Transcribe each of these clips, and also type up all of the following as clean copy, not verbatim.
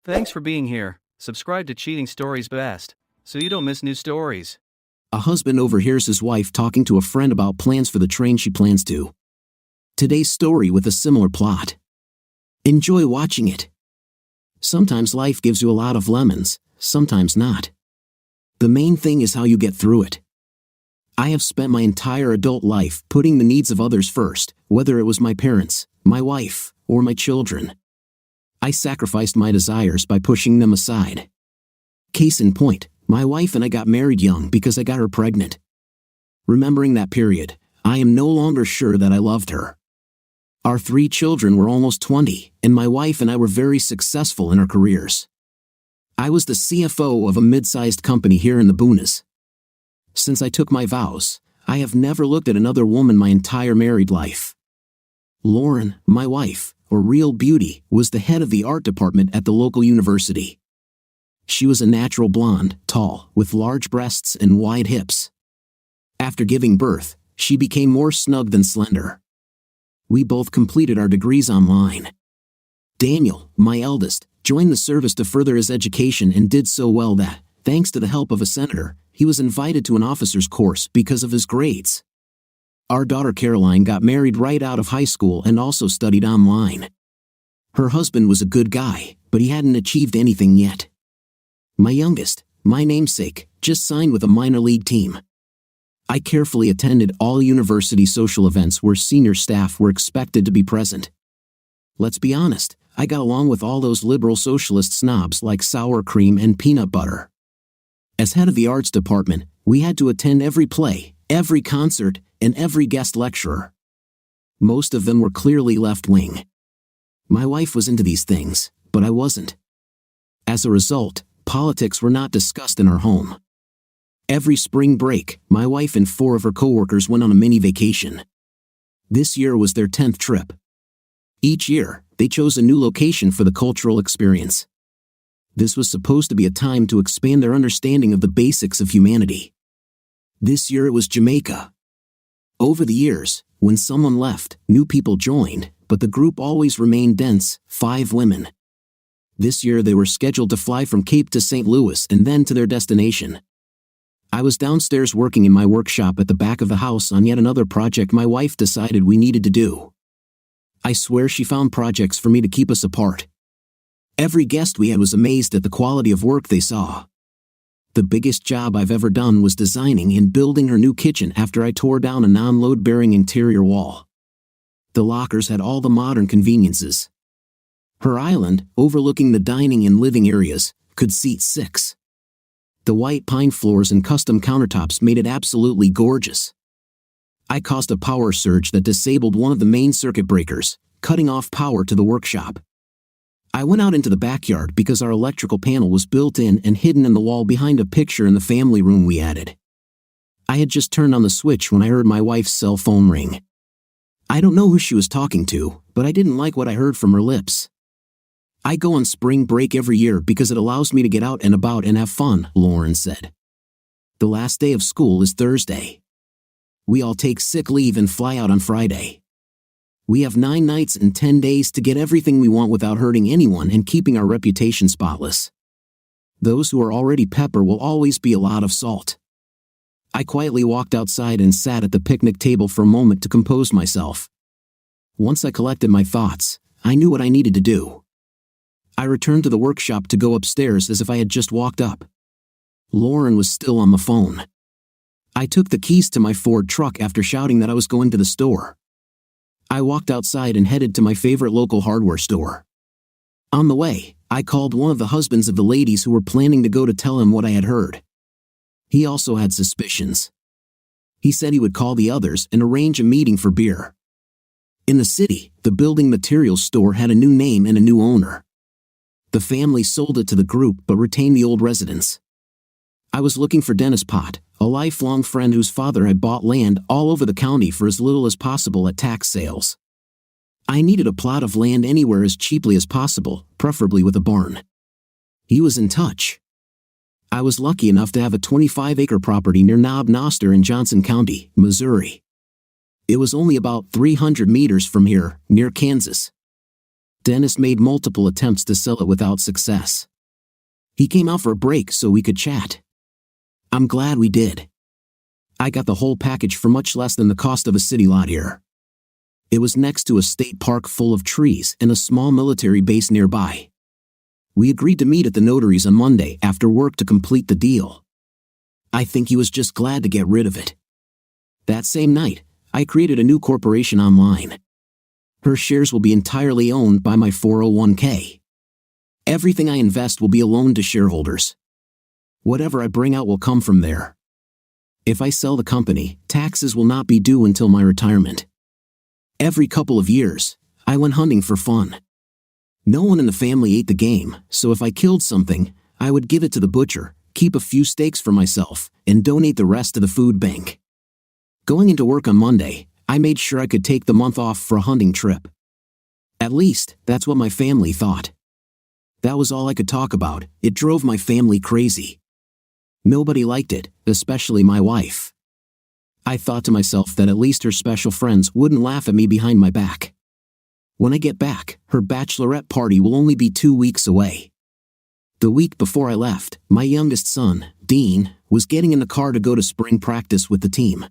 Thanks for being here. Subscribe to Cheating Stories Best, so you don't miss new stories. A husband overhears his wife talking to a friend about plans for the train she plans to. Today's story with a similar plot. Enjoy watching it. Sometimes life gives you a lot of lemons, sometimes not. The main thing is how you get through it. I have spent my entire adult life putting the needs of others first, whether it was my parents, my wife, or my children. I sacrificed my desires by pushing them aside. Case in point, my wife and I got married young because I got her pregnant. Remembering that period, I am no longer sure that I loved her. Our 3 children were almost 20, and my wife and I were very successful in our careers. I was the CFO of a mid-sized company here in the boonies. Since I took my vows, I have never looked at another woman my entire married life. Lauren, my wife, or real beauty, was the head of the art department at the local university. She was a natural blonde, tall, with large breasts and wide hips. After giving birth, she became more snug than slender. We both completed our degrees online. Daniel, my eldest, joined the service to further his education and did so well that, thanks to the help of a senator, he was invited to an officer's course because of his grades. Our daughter Caroline got married right out of high school and also studied online. Her husband was a good guy, but he hadn't achieved anything yet. My youngest, my namesake, just signed with a minor league team. I carefully attended all university social events where senior staff were expected to be present. Let's be honest, I got along with all those liberal socialist snobs like sour cream and peanut butter. As head of the arts department, we had to attend every play, every concert, and every guest lecturer. Most of them were clearly left-wing. My wife was into these things, but I wasn't. As a result, politics were not discussed in our home. Every spring break, my wife and 4 of her coworkers went on a mini vacation. This year was their 10th trip. Each year, they chose a new location for the cultural experience. This was supposed to be a time to expand their understanding of the basics of humanity. This year it was Jamaica. Over the years, when someone left, new people joined, but the group always remained dense, 5 women. This year they were scheduled to fly from Cape to St. Louis and then to their destination. I was downstairs working in my workshop at the back of the house on yet another project my wife decided we needed to do. I swear she found projects for me to keep us apart. Every guest we had was amazed at the quality of work they saw. The biggest job I've ever done was designing and building her new kitchen after I tore down a non-load-bearing interior wall. The lockers had all the modern conveniences. Her island, overlooking the dining and living areas, could seat 6. The white pine floors and custom countertops made it absolutely gorgeous. I caused a power surge that disabled one of the main circuit breakers, cutting off power to the workshop. I went out into the backyard because our electrical panel was built in and hidden in the wall behind a picture in the family room we added. I had just turned on the switch when I heard my wife's cell phone ring. I don't know who she was talking to, but I didn't like what I heard from her lips. I go on spring break every year because it allows me to get out and about and have fun, Lauren said. The last day of school is Thursday. We all take sick leave and fly out on Friday. We have 9 nights and 10 days to get everything we want without hurting anyone and keeping our reputation spotless. Those who are already pepper will always be a lot of salt. I quietly walked outside and sat at the picnic table for a moment to compose myself. Once I collected my thoughts, I knew what I needed to do. I returned to the workshop to go upstairs as if I had just walked up. Lauren was still on the phone. I took the keys to my Ford truck after shouting that I was going to the store. I walked outside and headed to my favorite local hardware store. On the way, I called one of the husbands of the ladies who were planning to go to tell him what I had heard. He also had suspicions. He said he would call the others and arrange a meeting for beer. In the city, the building materials store had a new name and a new owner. The family sold it to the group but retained the old residence. I was looking for Dennis Pott, a lifelong friend whose father had bought land all over the county for as little as possible at tax sales. I needed a plot of land anywhere as cheaply as possible, preferably with a barn. He was in touch. I was lucky enough to have a 25-acre property near Knob Noster in Johnson County, Missouri. It was only about 300 meters from here, near Kansas. Dennis made multiple attempts to sell it without success. He came out for a break so we could chat. I'm glad we did. I got the whole package for much less than the cost of a city lot here. It was next to a state park full of trees and a small military base nearby. We agreed to meet at the notary's on Monday after work to complete the deal. I think he was just glad to get rid of it. That same night, I created a new corporation online. Her shares will be entirely owned by my 401k. Everything I invest will be a loan to shareholders. Whatever I bring out will come from there. If I sell the company, taxes will not be due until my retirement. Every couple of years, I went hunting for fun. No one in the family ate the game, so if I killed something, I would give it to the butcher, keep a few steaks for myself, and donate the rest to the food bank. Going into work on Monday, I made sure I could take the month off for a hunting trip. At least, that's what my family thought. That was all I could talk about. It drove my family crazy. Nobody liked it, especially my wife. I thought to myself that at least her special friends wouldn't laugh at me behind my back. When I get back, her bachelorette party will only be 2 weeks away. The week before I left, my youngest son, Dean, was getting in the car to go to spring practice with the team.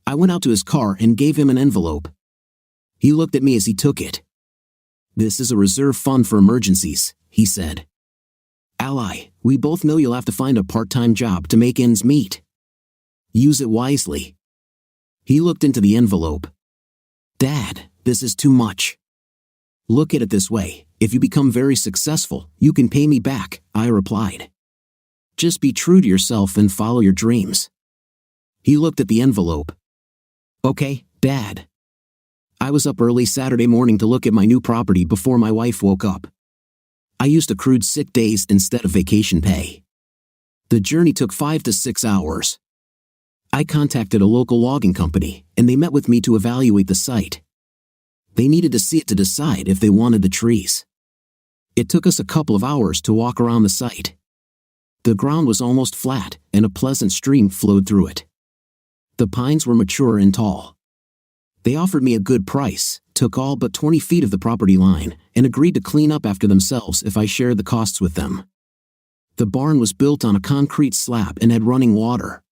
I went out to his car and gave him an envelope. He looked at me as he took it. "This is a reserve fund for emergencies," he said. "Ally, we both know you'll have to find a part-time job to make ends meet. Use it wisely." He looked into the envelope. "Dad, this is too much." "Look at it this way, if you become very successful, you can pay me back," I replied. "Just be true to yourself and follow your dreams." He looked at the envelope. "Okay, Dad." I was up early Saturday morning to look at my new property before my wife woke up. I used accrued sick days instead of vacation pay. The journey took 5 to 6 hours. I contacted a local logging company, and they met with me to evaluate the site. They needed to see it to decide if they wanted the trees. It took us a couple of hours to walk around the site. The ground was almost flat, and a pleasant stream flowed through it. The pines were mature and tall. They offered me a good price, took all but 20 feet of the property line, and agreed to clean up after themselves if I shared the costs with them. The barn was built on a concrete slab and had running water.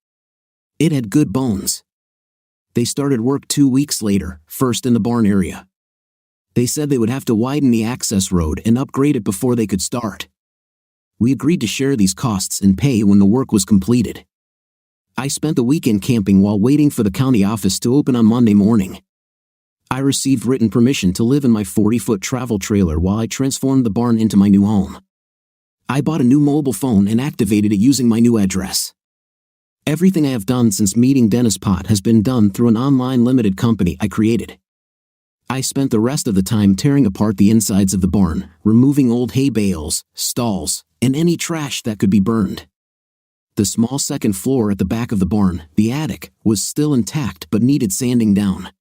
It had good bones. They started work 2 weeks later, first in the barn area. They said they would have to widen the access road and upgrade it before they could start. We agreed to share these costs and pay when the work was completed. I spent the weekend camping while waiting for the county office to open on Monday morning. I received written permission to live in my 40-foot travel trailer while I transformed the barn into my new home. I bought a new mobile phone and activated it using my new address. Everything I have done since meeting Dennis Pott has been done through an online limited company I created. I spent the rest of the time tearing apart the insides of the barn, removing old hay bales, stalls, and any trash that could be burned. The small second floor at the back of the barn, the attic, was still intact but needed sanding down.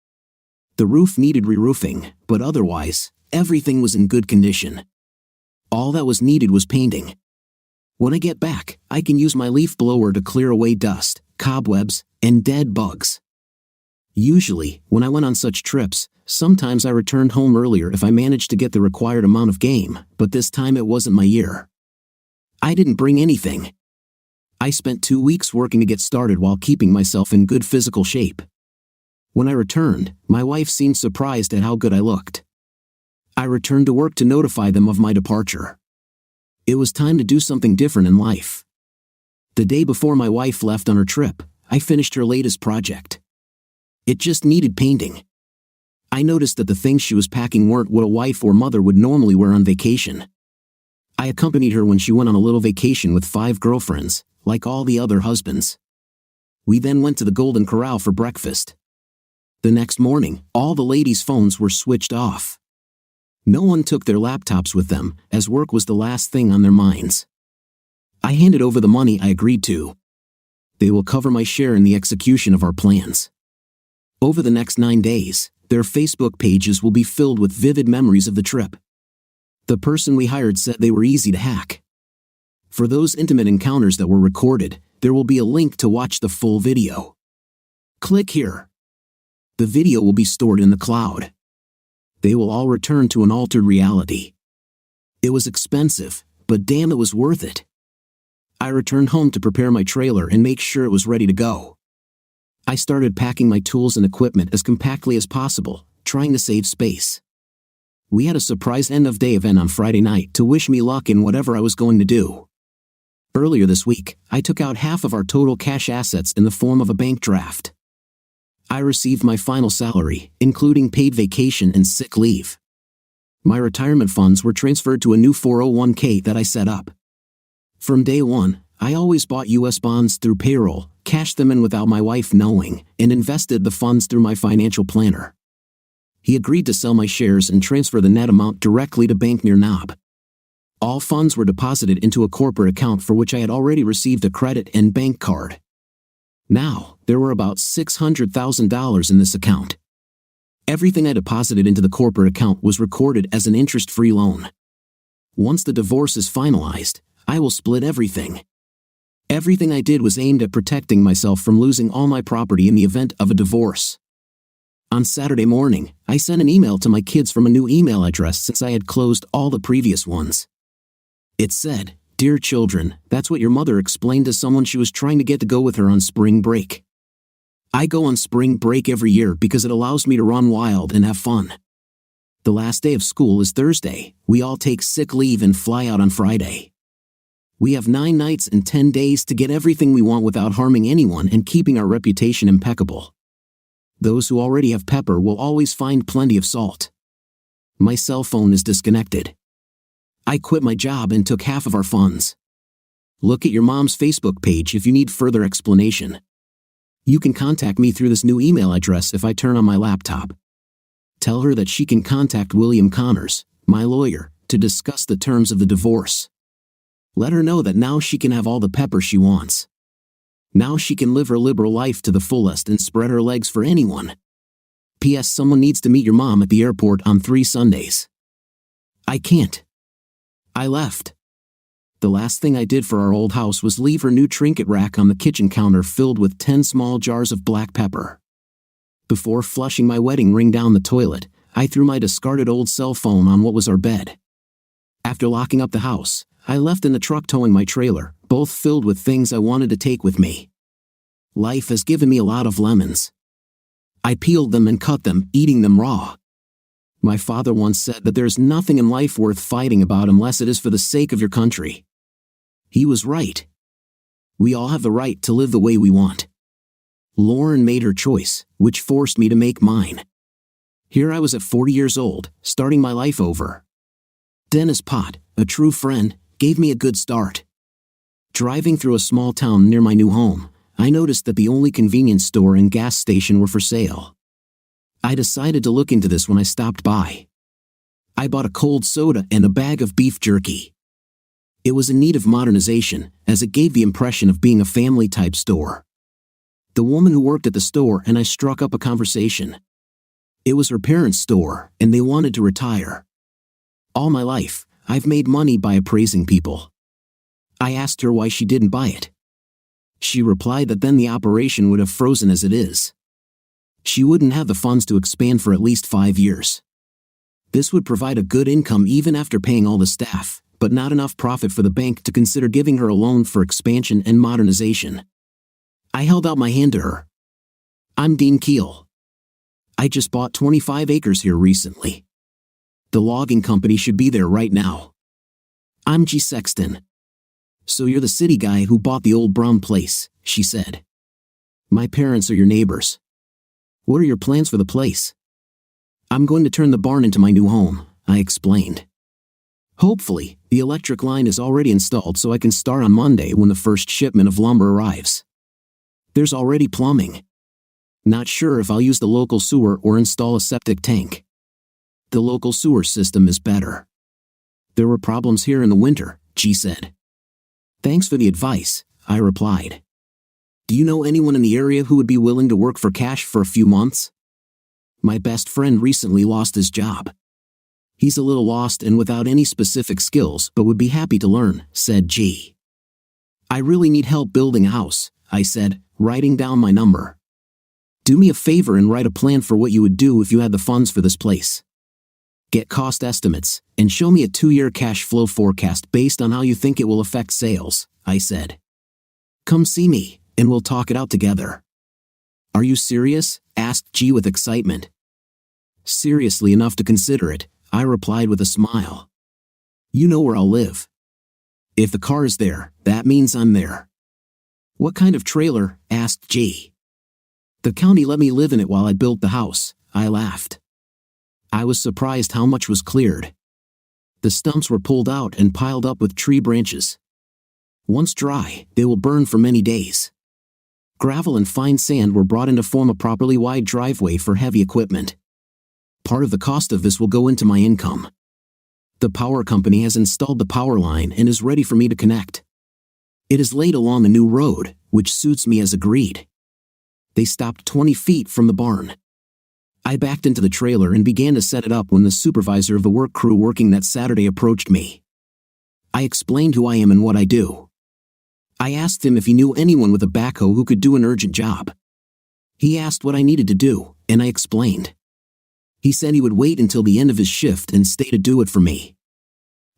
The roof needed re-roofing, but otherwise, everything was in good condition. All that was needed was painting. When I get back, I can use my leaf blower to clear away dust, cobwebs, and dead bugs. Usually, when I went on such trips, sometimes I returned home earlier if I managed to get the required amount of game, but this time it wasn't my year. I didn't bring anything. I spent 2 weeks working to get started while keeping myself in good physical shape. When I returned, my wife seemed surprised at how good I looked. I returned to work to notify them of my departure. It was time to do something different in life. The day before my wife left on her trip, I finished her latest project. It just needed painting. I noticed that the things she was packing weren't what a wife or mother would normally wear on vacation. I accompanied her when she went on a little vacation with 5 girlfriends, like all the other husbands. We then went to the Golden Corral for breakfast. The next morning, all the ladies' phones were switched off. No one took their laptops with them, as work was the last thing on their minds. I handed over the money I agreed to. They will cover my share in the execution of our plans. Over the next 9 days, their Facebook pages will be filled with vivid memories of the trip. The person we hired said they were easy to hack. For those intimate encounters that were recorded, there will be a link to watch the full video. Click here. The video will be stored in the cloud. They will all return to an altered reality. It was expensive, but damn, it was worth it. I returned home to prepare my trailer and make sure it was ready to go. I started packing my tools and equipment as compactly as possible, trying to save space. We had a surprise end-of-day event on Friday night to wish me luck in whatever I was going to do. Earlier this week, I took out half of our total cash assets in the form of a bank draft. I received my final salary, including paid vacation and sick leave. My retirement funds were transferred to a new 401k that I set up. From day one, I always bought U.S. bonds through payroll, cashed them in without my wife knowing, and invested the funds through my financial planner. He agreed to sell my shares and transfer the net amount directly to Bank near Knob. All funds were deposited into a corporate account for which I had already received a credit and bank card. Now, there were about $600,000 in this account. Everything I deposited into the corporate account was recorded as an interest-free loan. Once the divorce is finalized, I will split everything. Everything I did was aimed at protecting myself from losing all my property in the event of a divorce. On Saturday morning, I sent an email to my kids from a new email address since I had closed all the previous ones. It said, "Dear children, that's what your mother explained to someone she was trying to get to go with her on spring break. I go on spring break every year because it allows me to run wild and have fun. The last day of school is Thursday. We all take sick leave and fly out on Friday. We have 9 nights and 10 days to get everything we want without harming anyone and keeping our reputation impeccable. Those who already have pepper will always find plenty of salt. My cell phone is disconnected. I quit my job and took half of our funds. Look at your mom's Facebook page if you need further explanation. You can contact me through this new email address if I turn on my laptop. Tell her that she can contact William Connors, my lawyer, to discuss the terms of the divorce. Let her know that now she can have all the pepper she wants. Now she can live her liberal life to the fullest and spread her legs for anyone. P.S. Someone needs to meet your mom at the airport on 3 Sundays. I can't. I left. The last thing I did for our old house was leave her new trinket rack on the kitchen counter filled with 10 small jars of black pepper. Before flushing my wedding ring down the toilet, I threw my discarded old cell phone on what was our bed. After locking up the house, I left in the truck towing my trailer, both filled with things I wanted to take with me. Life has given me a lot of lemons. I peeled them and cut them, eating them raw. My father once said that there's nothing in life worth fighting about unless it is for the sake of your country. He was right. We all have the right to live the way we want. Lauren made her choice, which forced me to make mine. Here I was at 40 years old, starting my life over. Dennis Pott, a true friend, gave me a good start. Driving through a small town near my new home, I noticed that the only convenience store and gas station were for sale. I decided to look into this when I stopped by. I bought a cold soda and a bag of beef jerky. It was in need of modernization, as it gave the impression of being a family-type store. The woman who worked at the store and I struck up a conversation. It was her parents' store, and they wanted to retire. All my life, I've made money by appraising people. I asked her why she didn't buy it. She replied that then the operation would have frozen as it is. She wouldn't have the funds to expand for at least 5 years. This would provide a good income even after paying all the staff, but not enough profit for the bank to consider giving her a loan for expansion and modernization. I held out my hand to her. I'm Dean Keel. I just bought 25 acres here recently. The logging company should be there right now. I'm G. Sexton. So you're the city guy who bought the old brown place, she said. My parents are your neighbors. What are your plans for the place? I'm going to turn the barn into my new home, I explained. Hopefully, the electric line is already installed so I can start on Monday when the first shipment of lumber arrives. There's already plumbing. Not sure if I'll use the local sewer or install a septic tank. The local sewer system is better. There were problems here in the winter, G said. Thanks for the advice, I replied. Do you know anyone in the area who would be willing to work for cash for a few months? My best friend recently lost his job. He's a little lost and without any specific skills but would be happy to learn, said G. I really need help building a house, I said, writing down my number. Do me a favor and write a plan for what you would do if you had the funds for this place. get cost estimates, and show me a 2-year cash flow forecast based on how you think it will affect sales, I said. Come see me, and we'll talk it out together. Are you serious? Asked G with excitement. Seriously enough to consider it, I replied with a smile. You know where I'll live. If the car is there, that means I'm there. What kind of trailer? Asked G. The county let me live in it while I built the house, I laughed. I was surprised how much was cleared. The stumps were pulled out and piled up with tree branches. Once dry, they will burn for many days. Gravel and fine sand were brought in to form a properly wide driveway for heavy equipment. Part of the cost of this will go into my income. The power company has installed the power line and is ready for me to connect. It is laid along a new road, which suits me as agreed. They stopped 20 feet from the barn. I backed into the trailer and began to set it up when the supervisor of the work crew working that Saturday approached me. I explained who I am and what I do. I asked him if he knew anyone with a backhoe who could do an urgent job. He asked what I needed to do, and I explained. He said he would wait until the end of his shift and stay to do it for me.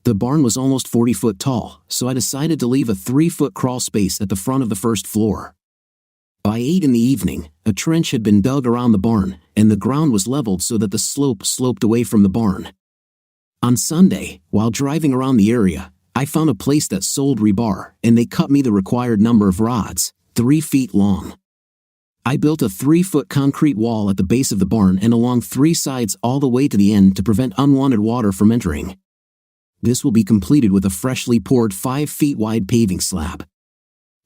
The barn was almost 40 foot tall, so I decided to leave a 3-foot crawl space at the front of the first floor. By 8 in the evening, a trench had been dug around the barn, and the ground was leveled so that the slope sloped away from the barn. On Sunday, while driving around the area, I found a place that sold rebar, and they cut me the required number of rods, 3 feet long. I built a 3-foot concrete wall at the base of the barn and along 3 sides all the way to the end to prevent unwanted water from entering. This will be completed with a freshly poured 5 feet wide paving slab.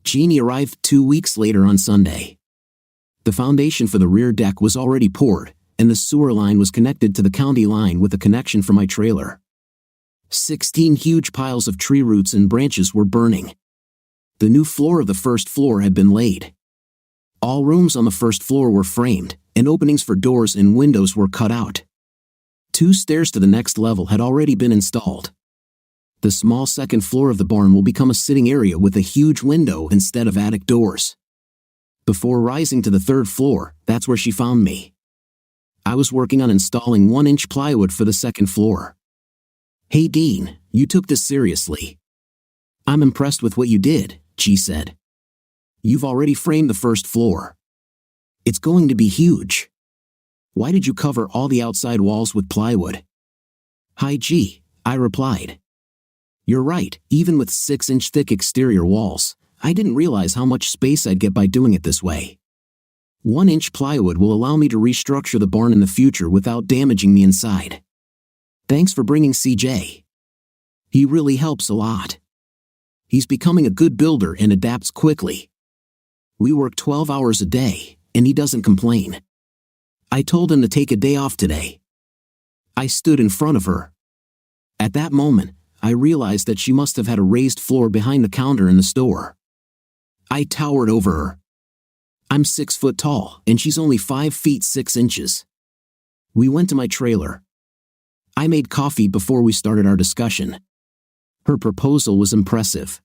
Jeannie arrived 2 weeks later on Sunday. The foundation for the rear deck was already poured, and the sewer line was connected to the county line with a connection for my trailer. 16 huge piles of tree roots and branches were burning. The new floor of the first floor had been laid. All rooms on the first floor were framed, and openings for doors and windows were cut out. 2 stairs to the next level had already been installed. The small second floor of the barn will become a sitting area with a huge window instead of attic doors. Before rising to the 3rd floor, that's where she found me. I was working on installing 1-inch plywood for the 2nd floor. Hey Dean, you took this seriously. I'm impressed with what you did, she said. You've already framed the 1st floor. It's going to be huge. Why did you cover all the outside walls with plywood? Hi G, I replied. You're right, even with 6-inch thick exterior walls, I didn't realize how much space I'd get by doing it this way. 1-inch plywood will allow me to restructure the barn in the future without damaging the inside. Thanks for bringing CJ. He really helps a lot. He's becoming a good builder and adapts quickly. We work 12 hours a day, and he doesn't complain. I told him to take a day off today. I stood in front of her. At that moment, I realized that she must have had a raised floor behind the counter in the store. I towered over her. I'm 6 foot tall, and she's only 5 feet 6 inches. We went to my trailer. I made coffee before we started our discussion. Her proposal was impressive.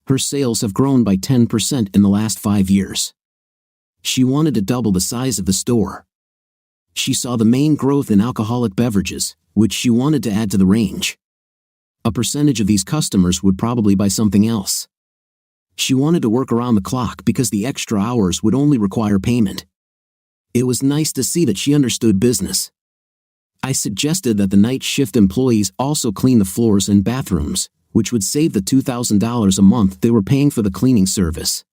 Her sales have grown by 10% in the last 5 years. She wanted to double the size of the store. She saw the main growth in alcoholic beverages, which she wanted to add to the range. A percentage of these customers would probably buy something else. She wanted to work around the clock because the extra hours would only require payment. It was nice to see that she understood business. I suggested that the night shift employees also clean the floors and bathrooms, which would save the $2,000 a month they were paying for the cleaning service.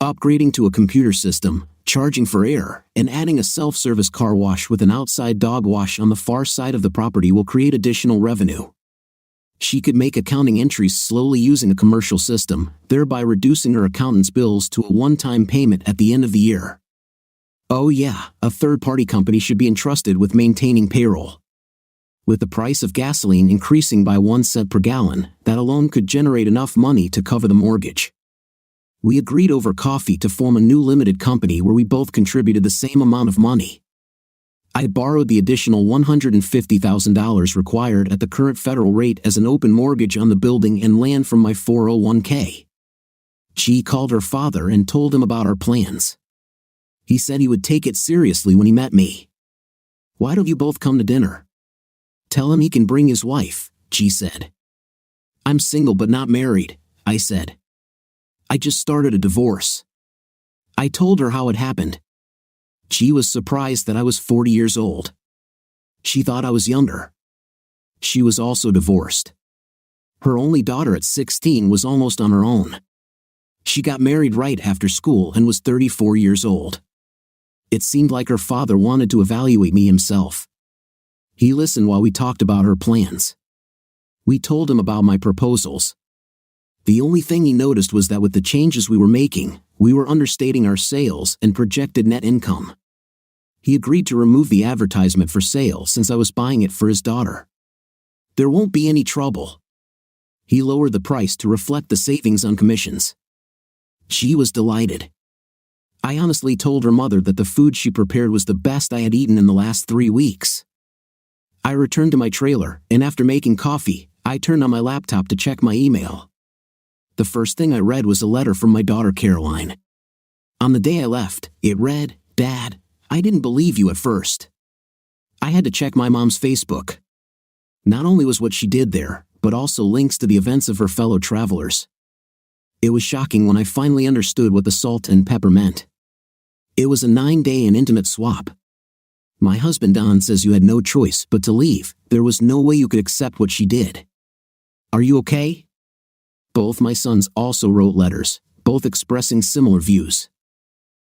Upgrading to a computer system, charging for air, and adding a self-service car wash with an outside dog wash on the far side of the property will create additional revenue. She could make accounting entries slowly using a commercial system, thereby reducing her accountant's bills to a one-time payment at the end of the year. Oh yeah, a third-party company should be entrusted with maintaining payroll. With the price of gasoline increasing by 1 cent per gallon, that alone could generate enough money to cover the mortgage. We agreed over coffee to form a new limited company where we both contributed the same amount of money. I borrowed the additional $150,000 required at the current federal rate as an open mortgage on the building and land from my 401k. She called her father and told him about our plans. He said he would take it seriously when he met me. Why don't you both come to dinner? Tell him he can bring his wife, she said. I'm single but not married, I said. I just started a divorce. I told her how it happened. She was surprised that I was 40 years old. She thought I was younger. She was also divorced. Her only daughter at 16 was almost on her own. She got married right after school and was 34 years old. It seemed like her father wanted to evaluate me himself. He listened while we talked about her plans. We told him about my proposals. The only thing he noticed was that with the changes we were making, we were understating our sales and projected net income. He agreed to remove the advertisement for sale since I was buying it for his daughter. There won't be any trouble. He lowered the price to reflect the savings on commissions. She was delighted. I honestly told her mother that the food she prepared was the best I had eaten in the last 3 weeks. I returned to my trailer, and after making coffee, I turned on my laptop to check my email. The first thing I read was a letter from my daughter Caroline. On the day I left, it read, "Dad, I didn't believe you at first." I had to check my mom's Facebook. Not only was what she did there, but also links to the events of her fellow travelers. It was shocking when I finally understood what the salt and pepper meant. It was a 9-day and intimate swap. My husband Don says you had no choice but to leave. There was no way you could accept what she did. Are you okay? Both my sons also wrote letters, both expressing similar views.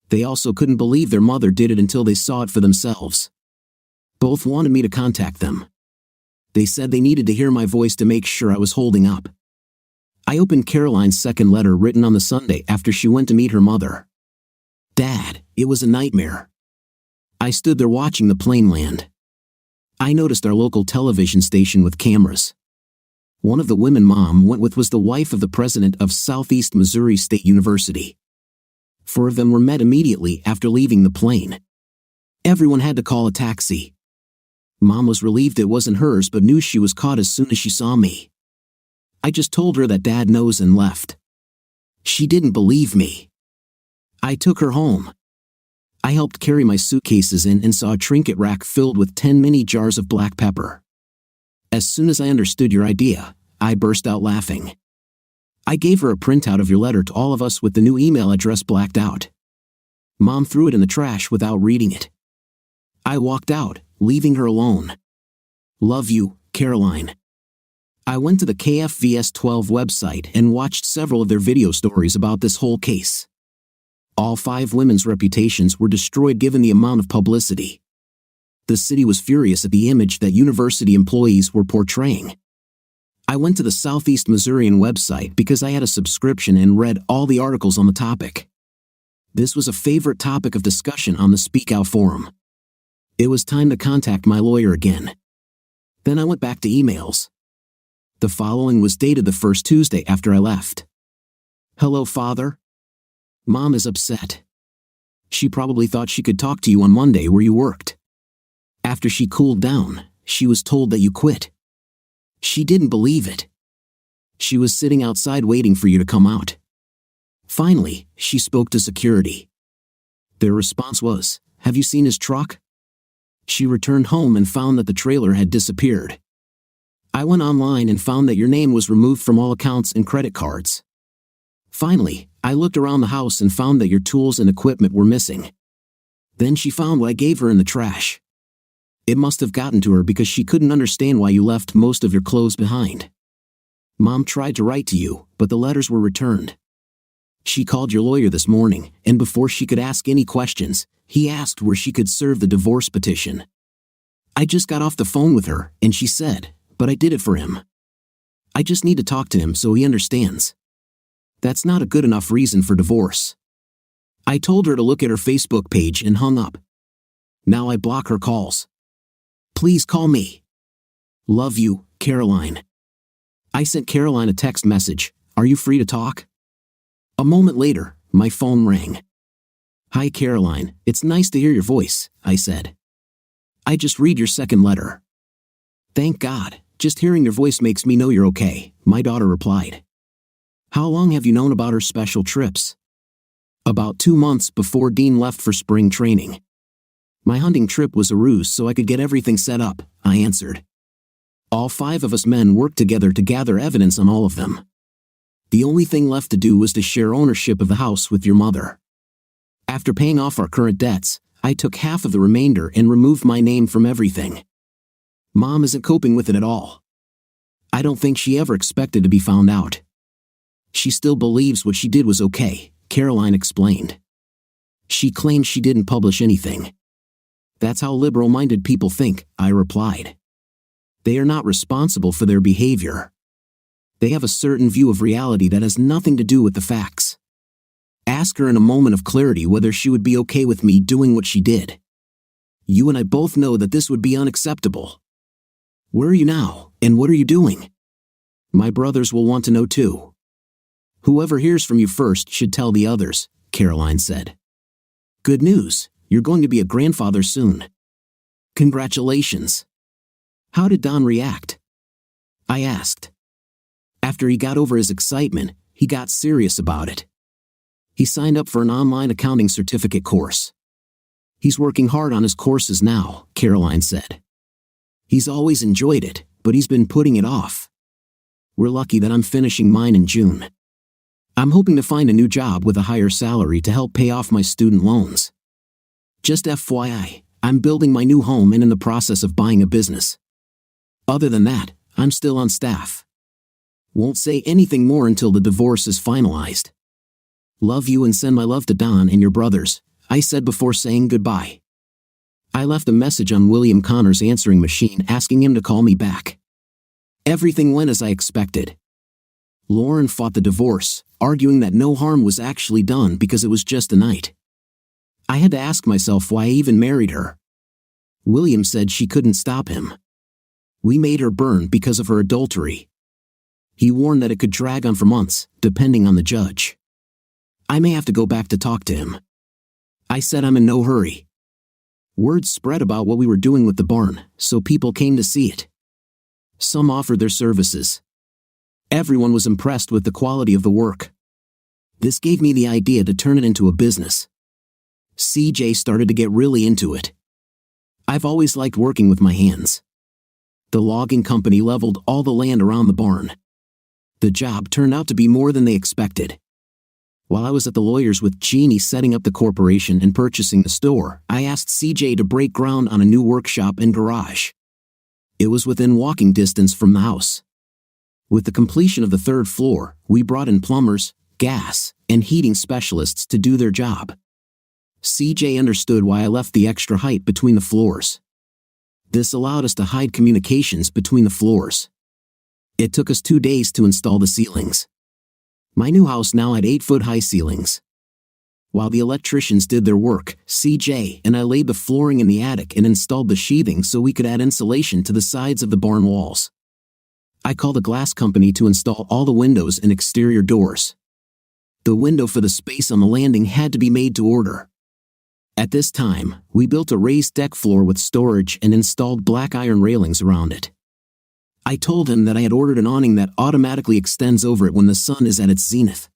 They also couldn't believe their mother did it until they saw it for themselves. Both wanted me to contact them. They said they needed to hear my voice to make sure I was holding up. I opened Caroline's second letter written on the Sunday after she went to meet her mother. Dad, it was a nightmare. I stood there watching the plane land. I noticed our local television station with cameras. One of the women Mom went with was the wife of the president of Southeast Missouri State University. 4 of them were met immediately after leaving the plane. Everyone had to call a taxi. Mom was relieved it wasn't hers but knew she was caught as soon as she saw me. I just told her that Dad knows and left. She didn't believe me. I took her home. I helped carry my suitcases in and saw a trinket rack filled with 10 mini jars of black pepper. As soon as I understood your idea, I burst out laughing. I gave her a printout of your letter to all of us with the new email address blacked out. Mom threw it in the trash without reading it. I walked out, leaving her alone. Love you, Caroline. I went to the KFVS 12 website and watched several of their video stories about this whole case. All 5 women's reputations were destroyed given the amount of publicity. The city was furious at the image that university employees were portraying. I went to the Southeast Missourian website because I had a subscription and read all the articles on the topic. This was a favorite topic of discussion on the Speak Out forum. It was time to contact my lawyer again. Then I went back to emails. The following was dated the first Tuesday after I left. Hello, Father. Mom is upset. She probably thought she could talk to you on Monday where you worked. After she cooled down, she was told that you quit. She didn't believe it. She was sitting outside waiting for you to come out. Finally, she spoke to security. Their response was, "Have you seen his truck?" She returned home and found that the trailer had disappeared. I went online and found that your name was removed from all accounts and credit cards. Finally, I looked around the house and found that your tools and equipment were missing. Then she found what I gave her in the trash. It must have gotten to her because she couldn't understand why you left most of your clothes behind. Mom tried to write to you, but the letters were returned. She called your lawyer this morning, and before she could ask any questions, he asked where she could serve the divorce petition. I just got off the phone with her, and she said, "But I did it for him. I just need to talk to him so he understands." That's not a good enough reason for divorce. I told her to look at her Facebook page and hung up. Now I block her calls. Please call me. Love you, Caroline. I sent Caroline a text message. Are you free to talk? A moment later, my phone rang. Hi, Caroline. It's nice to hear your voice, I said. I just read your second letter. Thank God. Just hearing your voice makes me know you're okay, my daughter replied. How long have you known about her special trips? About 2 months before Dean left for spring training. My hunting trip was a ruse so I could get everything set up, I answered. All 5 of us men worked together to gather evidence on all of them. The only thing left to do was to share ownership of the house with your mother. After paying off our current debts, I took half of the remainder and removed my name from everything. Mom isn't coping with it at all. I don't think she ever expected to be found out. She still believes what she did was okay, Caroline explained. She claims she didn't publish anything. That's how liberal-minded people think, I replied. They are not responsible for their behavior. They have a certain view of reality that has nothing to do with the facts. Ask her in a moment of clarity whether she would be okay with me doing what she did. You and I both know that this would be unacceptable. Where are you now, and what are you doing? My brothers will want to know too. Whoever hears from you first should tell the others, Caroline said. Good news, you're going to be a grandfather soon. Congratulations. How did Don react? I asked. After he got over his excitement, he got serious about it. He signed up for an online accounting certificate course. He's working hard on his courses now, Caroline said. He's always enjoyed it, but he's been putting it off. We're lucky that I'm finishing mine in June. I'm hoping to find a new job with a higher salary to help pay off my student loans. Just FYI, I'm building my new home and in the process of buying a business. Other than that, I'm still on staff. Won't say anything more until the divorce is finalized. Love you and send my love to Don and your brothers, I said before saying goodbye. I left a message on William Connor's answering machine asking him to call me back. Everything went as I expected. Lauren fought the divorce, arguing that no harm was actually done because it was just a night. I had to ask myself why I even married her. William said she couldn't stop him. We made her burn because of her adultery. He warned that it could drag on for months, depending on the judge. I may have to go back to talk to him. I said I'm in no hurry. Word spread about what we were doing with the barn, so people came to see it. Some offered their services. Everyone was impressed with the quality of the work. This gave me the idea to turn it into a business. CJ started to get really into it. I've always liked working with my hands. The logging company leveled all the land around the barn. The job turned out to be more than they expected. While I was at the lawyers with Jeannie setting up the corporation and purchasing the store, I asked CJ to break ground on a new workshop and garage. It was within walking distance from the house. With the completion of the 3rd floor, we brought in plumbers, gas, and heating specialists to do their job. CJ understood why I left the extra height between the floors. This allowed us to hide communications between the floors. It took us 2 days to install the ceilings. My new house now had 8-foot-high ceilings. While the electricians did their work, CJ and I laid the flooring in the attic and installed the sheathing so we could add insulation to the sides of the barn walls. I called a glass company to install all the windows and exterior doors. The window for the space on the landing had to be made to order. At this time, we built a raised deck floor with storage and installed black iron railings around it. I told him that I had ordered an awning that automatically extends over it when the sun is at its zenith.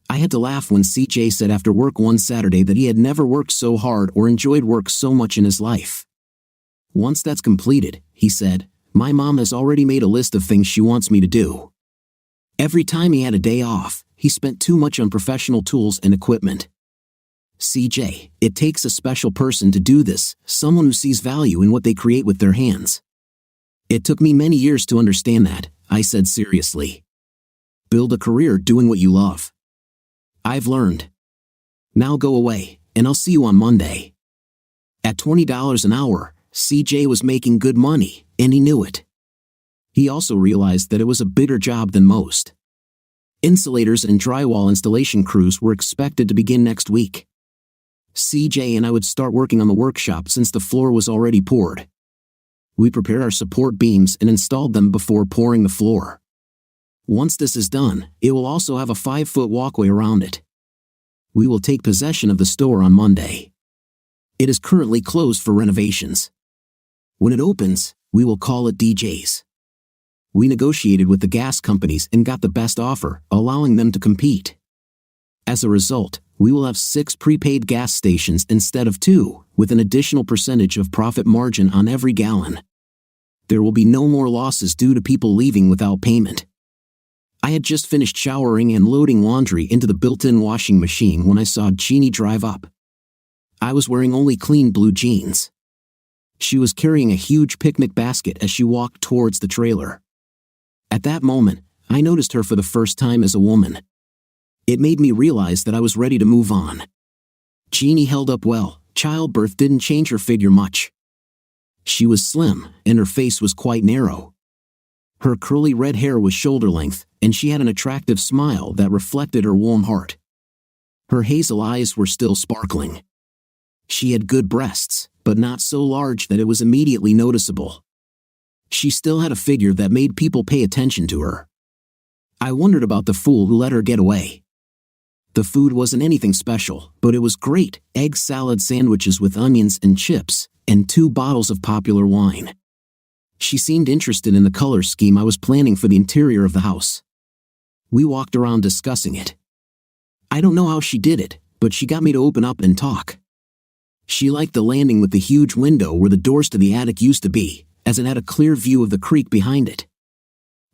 I had to laugh when CJ said after work one Saturday that he had never worked so hard or enjoyed work so much in his life. Once that's completed, he said, my mom has already made a list of things she wants me to do. Every time he had a day off, he spent too much on professional tools and equipment. CJ, it takes a special person to do this, someone who sees value in what they create with their hands. It took me many years to understand that, I said seriously. Build a career doing what you love. I've learned. Now go away, and I'll see you on Monday. At $20 an hour, CJ was making good money, and he knew it. He also realized that it was a bigger job than most. Insulators and drywall installation crews were expected to begin next week. CJ and I would start working on the workshop since the floor was already poured. We prepared our support beams and installed them before pouring the floor. Once this is done, it will also have a 5-foot walkway around it. We will take possession of the store on Monday. It is currently closed for renovations. When it opens, we will call it DJ's. We negotiated with the gas companies and got the best offer, allowing them to compete. As a result, we will have 6 prepaid gas stations instead of 2, with an additional percentage of profit margin on every gallon. There will be no more losses due to people leaving without payment. I had just finished showering and loading laundry into the built-in washing machine when I saw Jeannie drive up. I was wearing only clean blue jeans. She was carrying a huge picnic basket as she walked towards the trailer. At that moment, I noticed her for the first time as a woman. It made me realize that I was ready to move on. Jeannie held up well. Childbirth didn't change her figure much. She was slim, and her face was quite narrow. Her curly red hair was shoulder-length, and she had an attractive smile that reflected her warm heart. Her hazel eyes were still sparkling. She had good breasts, but not so large that it was immediately noticeable. She still had a figure that made people pay attention to her. I wondered about the fool who let her get away. The food wasn't anything special, but it was great: egg salad sandwiches with onions and chips, and 2 bottles of popular wine. She seemed interested in the color scheme I was planning for the interior of the house. We walked around discussing it. I don't know how she did it, but she got me to open up and talk. She liked the landing with the huge window where the doors to the attic used to be, as it had a clear view of the creek behind it.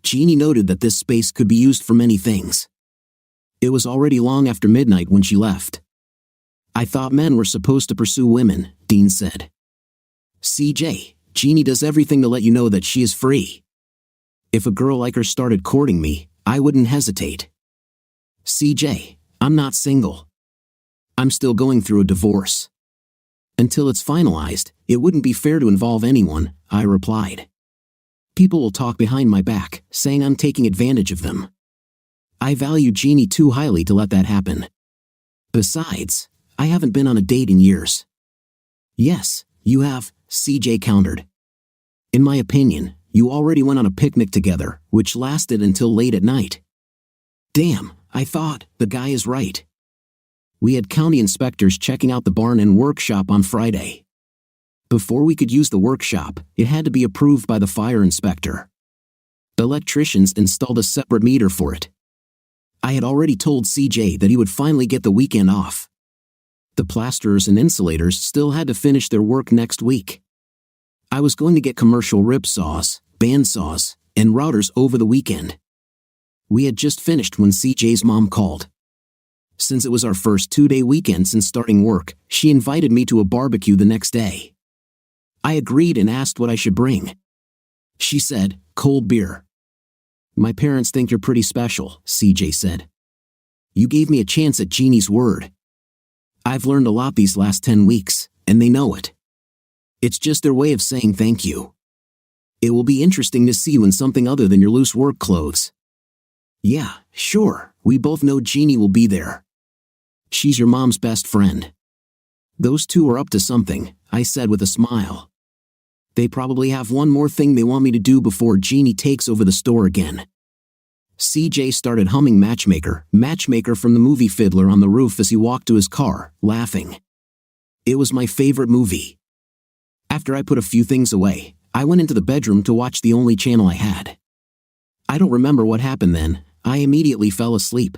Jeannie noted that this space could be used for many things. It was already long after midnight when she left. I thought men were supposed to pursue women, Dean said. CJ, Jeannie does everything to let you know that she is free. If a girl like her started courting me, I wouldn't hesitate. CJ, I'm not single. I'm still going through a divorce. Until it's finalized, it wouldn't be fair to involve anyone, I replied. People will talk behind my back, saying I'm taking advantage of them. I value Jeannie too highly to let that happen. Besides, I haven't been on a date in years. Yes, you have, CJ countered. In my opinion, you already went on a picnic together, which lasted until late at night. Damn, I thought, the guy is right. We had county inspectors checking out the barn and workshop on Friday. Before we could use the workshop, it had to be approved by the fire inspector. The electricians installed a separate meter for it. I had already told CJ that he would finally get the weekend off. The plasterers and insulators still had to finish their work next week. I was going to get commercial rip saws, bandsaws, and routers over the weekend. We had just finished when CJ's mom called. Since it was our first 2-day weekend since starting work, she invited me to a barbecue the next day. I agreed and asked what I should bring. She said, cold beer. My parents think you're pretty special, CJ said. You gave me a chance at Jeannie's word. I've learned a lot these last 10 weeks, and they know it. It's just their way of saying thank you. It will be interesting to see when something other than your loose work clothes. Yeah, sure, we both know Jeannie will be there. She's your mom's best friend. Those two are up to something, I said with a smile. They probably have one more thing they want me to do before Jeannie takes over the store again. CJ started humming Matchmaker from the movie Fiddler on the roof as he walked to his car, laughing. It was my favorite movie. After I put a few things away, I went into the bedroom to watch the only channel I had. I don't remember what happened then. I immediately fell asleep.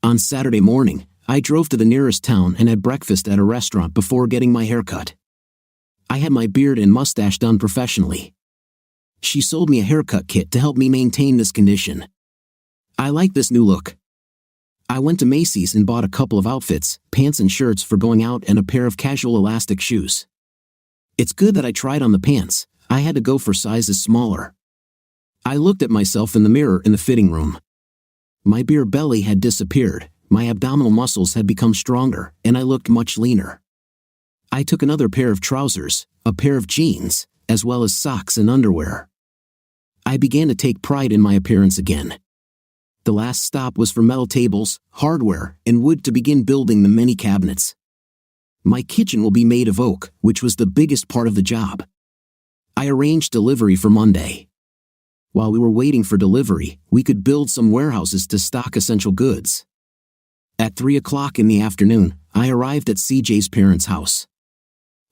On Saturday morning, I drove to the nearest town and had breakfast at a restaurant before getting my hair cut. I had my beard and mustache done professionally. She sold me a haircut kit to help me maintain this condition. I like this new look. I went to Macy's and bought a couple of outfits, pants and shirts for going out and a pair of casual elastic shoes. It's good that I tried on the pants. I had to go for sizes smaller. I looked at myself in the mirror in the fitting room. My beer belly had disappeared, my abdominal muscles had become stronger, and I looked much leaner. I took another pair of trousers, a pair of jeans, as well as socks and underwear. I began to take pride in my appearance again. The last stop was for metal tables, hardware, and wood to begin building the many cabinets. My kitchen will be made of oak, which was the biggest part of the job. I arranged delivery for Monday. While we were waiting for delivery, we could build some warehouses to stock essential goods. At 3 o'clock in the afternoon, I arrived at CJ's parents' house.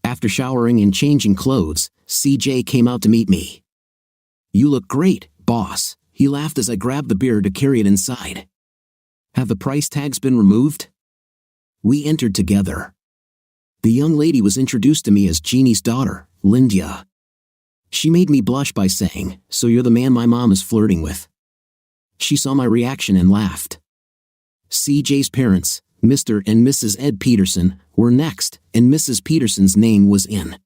After showering and changing clothes, CJ came out to meet me. You look great, boss, he laughed as I grabbed the beer to carry it inside. Have the price tags been removed? We entered together. The young lady was introduced to me as Jeannie's daughter, Lindia. She made me blush by saying, "So you're the man my mom is flirting with." She saw my reaction and laughed. CJ's parents, Mr. and Mrs. Ed Peterson, were next, and Mrs. Peterson's name was in.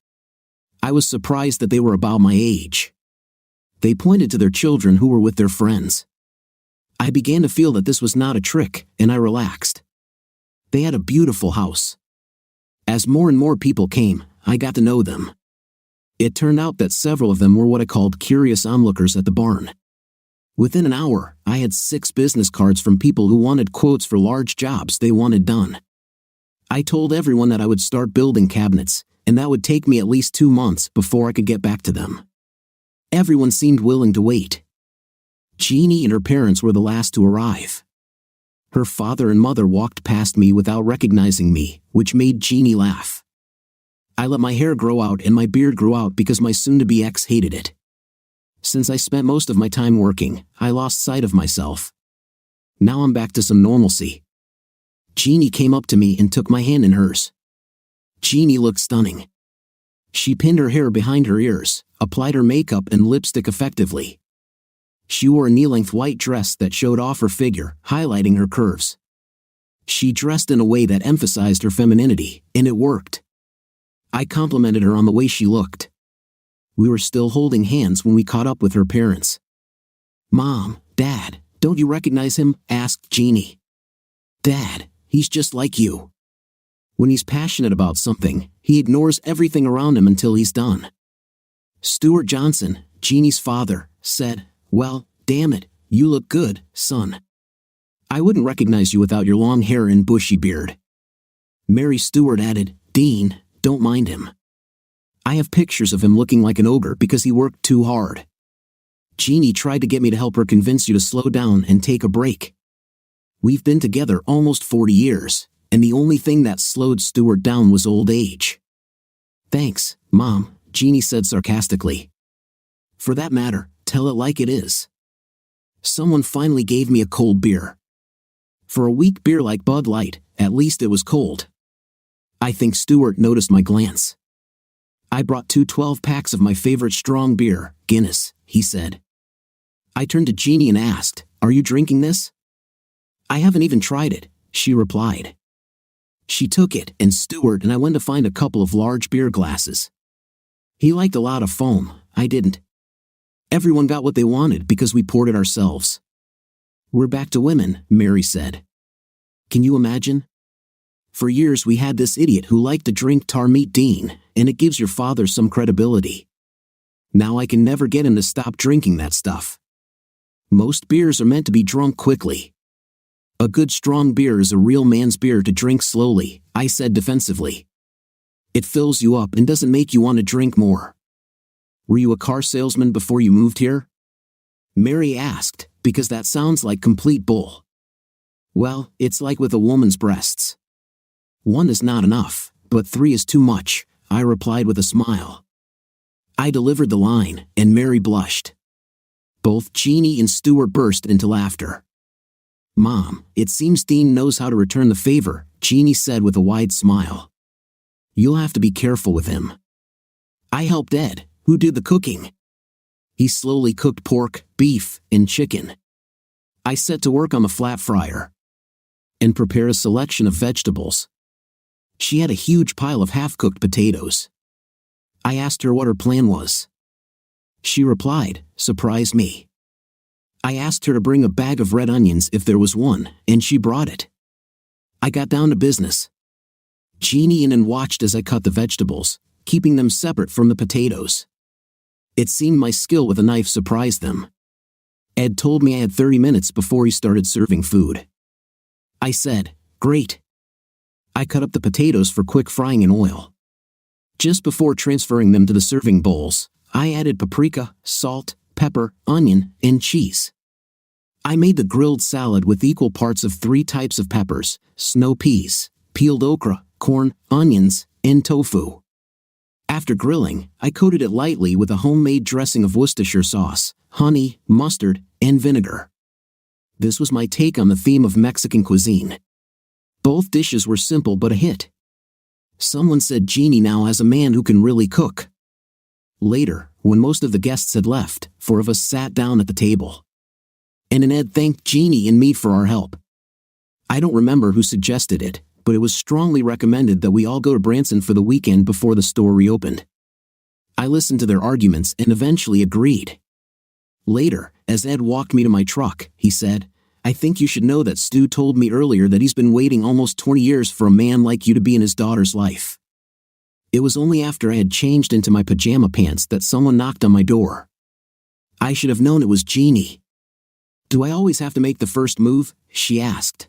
I was surprised that they were about my age. They pointed to their children who were with their friends. I began to feel that this was not a trick, and I relaxed. They had a beautiful house. As more and more people came, I got to know them. It turned out that several of them were what I called curious onlookers at the barn. Within an hour, I had 6 business cards from people who wanted quotes for large jobs they wanted done. I told everyone that I would start building cabinets, and that would take me at least 2 months before I could get back to them. Everyone seemed willing to wait. Jeannie and her parents were the last to arrive. Her father and mother walked past me without recognizing me, which made Jeannie laugh. I let my hair grow out and my beard grew out because my soon-to-be ex hated it. Since I spent most of my time working, I lost sight of myself. Now I'm back to some normalcy. Jeannie came up to me and took my hand in hers. Jeannie looked stunning. She pinned her hair behind her ears, applied her makeup and lipstick effectively. She wore a knee-length white dress that showed off her figure, highlighting her curves. She dressed in a way that emphasized her femininity, and it worked. I complimented her on the way she looked. We were still holding hands when we caught up with her parents. "Mom, Dad, don't you recognize him?" asked Jeannie. "Dad, he's just like you. When he's passionate about something, he ignores everything around him until he's done." Stuart Johnson, Jeannie's father, said, "Well, damn it, you look good, son. I wouldn't recognize you without your long hair and bushy beard." Mary Stewart added, "Dean, don't mind him. I have pictures of him looking like an ogre because he worked too hard." Jeannie tried to get me to help her convince you to slow down and take a break. We've been together almost 40 years, and the only thing that slowed Stuart down was old age. "Thanks, Mom," Jeannie said sarcastically. "For that matter, tell it like it is." Someone finally gave me a cold beer. For a weak beer like Bud Light, at least it was cold. I think Stuart noticed my glance. "I brought 2 12-packs of my favorite strong beer, Guinness," he said. I turned to Jeannie and asked, "Are you drinking this?" "I haven't even tried it," she replied. She took it, and Stuart and I went to find a couple of large beer glasses. He liked a lot of foam, I didn't. Everyone got what they wanted because we poured it ourselves. "We're back to women," Mary said. "Can you imagine? For years we had this idiot who liked to drink tar meat Dean, and it gives your father some credibility. Now I can never get him to stop drinking that stuff. Most beers are meant to be drunk quickly. A good strong beer is a real man's beer to drink slowly," I said defensively. "It fills you up and doesn't make you want to drink more." "Were you a car salesman before you moved here?" Mary asked, because that sounds like complete bull. "Well, it's like with a woman's breasts. 1 is not enough, but 3 is too much," I replied with a smile. I delivered the line, and Mary blushed. Both Jeannie and Stuart burst into laughter. "Mom, it seems Dean knows how to return the favor," Jeannie said with a wide smile. "You'll have to be careful with him." I helped Ed, who did the cooking. He slowly cooked pork, beef, and chicken. I set to work on the flat fryer and prepared a selection of vegetables. She had a huge pile of half-cooked potatoes. I asked her what her plan was. She replied, "Surprise me." I asked her to bring a bag of red onions if there was one, and she brought it. I got down to business. Jeannie in and watched as I cut the vegetables, keeping them separate from the potatoes. It seemed my skill with a knife surprised them. Ed told me I had 30 minutes before he started serving food. I said, "Great." I cut up the potatoes for quick frying in oil. Just before transferring them to the serving bowls, I added paprika, salt, pepper, onion, and cheese. I made the grilled salad with equal parts of 3 types of peppers, snow peas, peeled okra, corn, onions, and tofu. After grilling, I coated it lightly with a homemade dressing of Worcestershire sauce, honey, mustard, and vinegar. This was my take on the theme of Mexican cuisine. Both dishes were simple but a hit. Someone said Jeannie now has a man who can really cook. Later, when most of the guests had left, 4 of us sat down at the table. And Ed thanked Jeannie and me for our help. I don't remember who suggested it, but it was strongly recommended that we all go to Branson for the weekend before the store reopened. I listened to their arguments and eventually agreed. Later, as Ed walked me to my truck, he said, "I think you should know that Stu told me earlier that he's been waiting almost 20 years for a man like you to be in his daughter's life." It was only after I had changed into my pajama pants that someone knocked on my door. I should have known it was Jeannie. "Do I always have to make the first move?" she asked.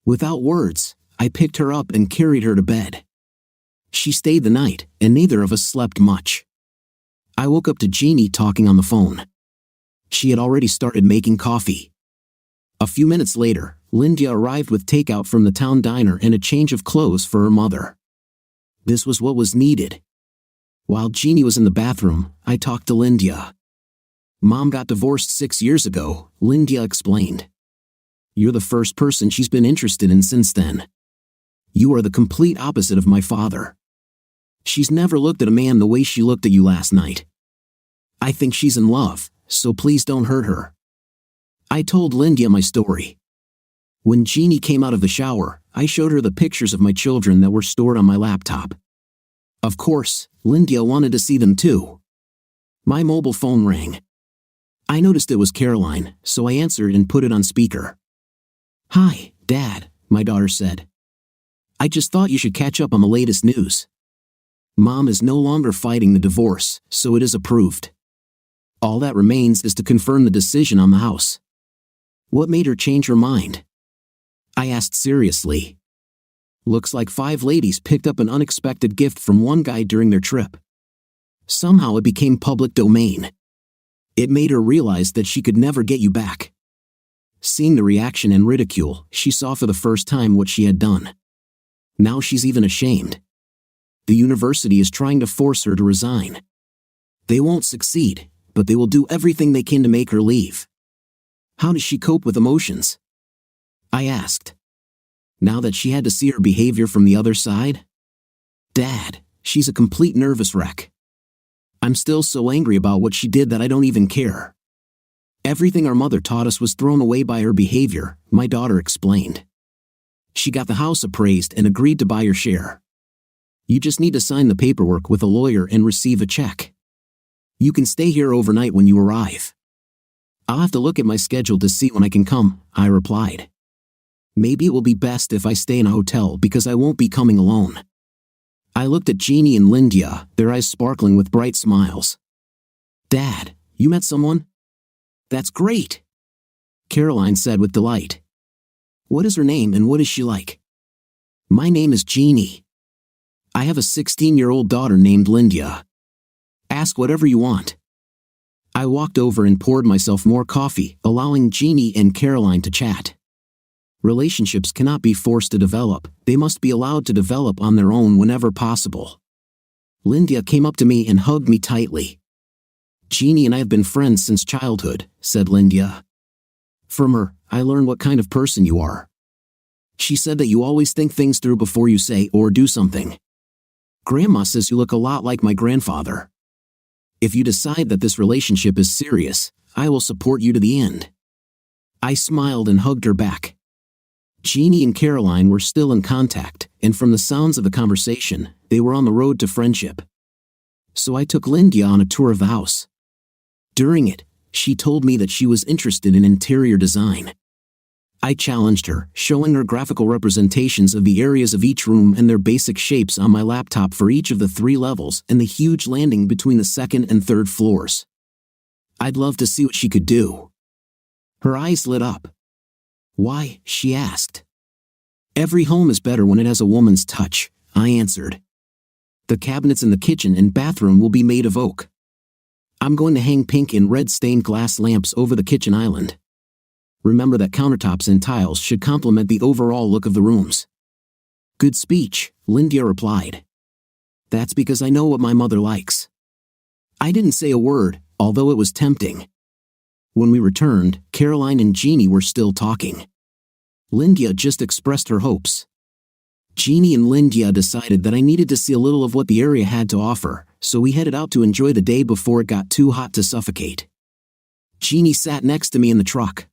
Without words, I picked her up and carried her to bed. She stayed the night, and neither of us slept much. I woke up to Jeannie talking on the phone. She had already started making coffee. A few minutes later, Linda arrived with takeout from the town diner and a change of clothes for her mother. This was what was needed. While Jeannie was in the bathroom, I talked to Linda. "Mom got divorced 6 years ago," Linda explained. "You're the first person she's been interested in since then. You are the complete opposite of my father. She's never looked at a man the way she looked at you last night. I think she's in love, so please don't hurt her." I told Linda my story. When Jeannie came out of the shower, I showed her the pictures of my children that were stored on my laptop. Of course, Linda wanted to see them too. My mobile phone rang. I noticed it was Caroline, so I answered and put it on speaker. "Hi, Dad," my daughter said. "I just thought you should catch up on the latest news. Mom is no longer fighting the divorce, so it is approved. All that remains is to confirm the decision on the house." "What made her change her mind?" I asked seriously. "Looks like 5 ladies picked up an unexpected gift from one guy during their trip. Somehow it became public domain. It made her realize that she could never get you back." Seeing the reaction and ridicule, she saw for the first time what she had done. Now she's even ashamed. The university is trying to force her to resign. They won't succeed, but they will do everything they can to make her leave. How does she cope with emotions? I asked. Now that she had to see her behavior from the other side? "Dad, she's a complete nervous wreck. I'm still so angry about what she did that I don't even care. Everything our mother taught us was thrown away by her behavior," my daughter explained. "She got the house appraised and agreed to buy your share. You just need to sign the paperwork with a lawyer and receive a check. You can stay here overnight when you arrive." "I'll have to look at my schedule to see when I can come," I replied. "Maybe it will be best if I stay in a hotel because I won't be coming alone." I looked at Jeannie and Linda, their eyes sparkling with bright smiles. "Dad, you met someone?" "That's great," Caroline said with delight. "What is her name and what is she like?" "My name is Jeannie. I have a 16-year-old daughter named Linda. Ask whatever you want." I walked over and poured myself more coffee, allowing Jeannie and Caroline to chat. Relationships cannot be forced to develop, they must be allowed to develop on their own whenever possible. Linda came up to me and hugged me tightly. "Jeannie and I have been friends since childhood," said Linda. "From her, I learned what kind of person you are. She said that you always think things through before you say or do something. Grandma says you look a lot like my grandfather. If you decide that this relationship is serious, I will support you to the end." I smiled and hugged her back. Jeannie and Caroline were still in contact, and from the sounds of the conversation, they were on the road to friendship. So I took Linda on a tour of the house. During it, she told me that she was interested in interior design. I challenged her, showing her graphical representations of the areas of each room and their basic shapes on my laptop for each of the 3 levels and the huge landing between the 2nd and 3rd floors. I'd love to see what she could do. Her eyes lit up. "Why?" she asked. "Every home is better when it has a woman's touch," I answered. "The cabinets in the kitchen and bathroom will be made of oak. I'm going to hang pink and red stained glass lamps over the kitchen island. Remember that countertops and tiles should complement the overall look of the rooms." "Good speech," Linda replied. "That's because I know what my mother likes." I didn't say a word, although it was tempting. When we returned, Caroline and Jeannie were still talking. Linda just expressed her hopes. Jeannie and Linda decided that I needed to see a little of what the area had to offer, so we headed out to enjoy the day before it got too hot to suffocate. Jeannie sat next to me in the truck.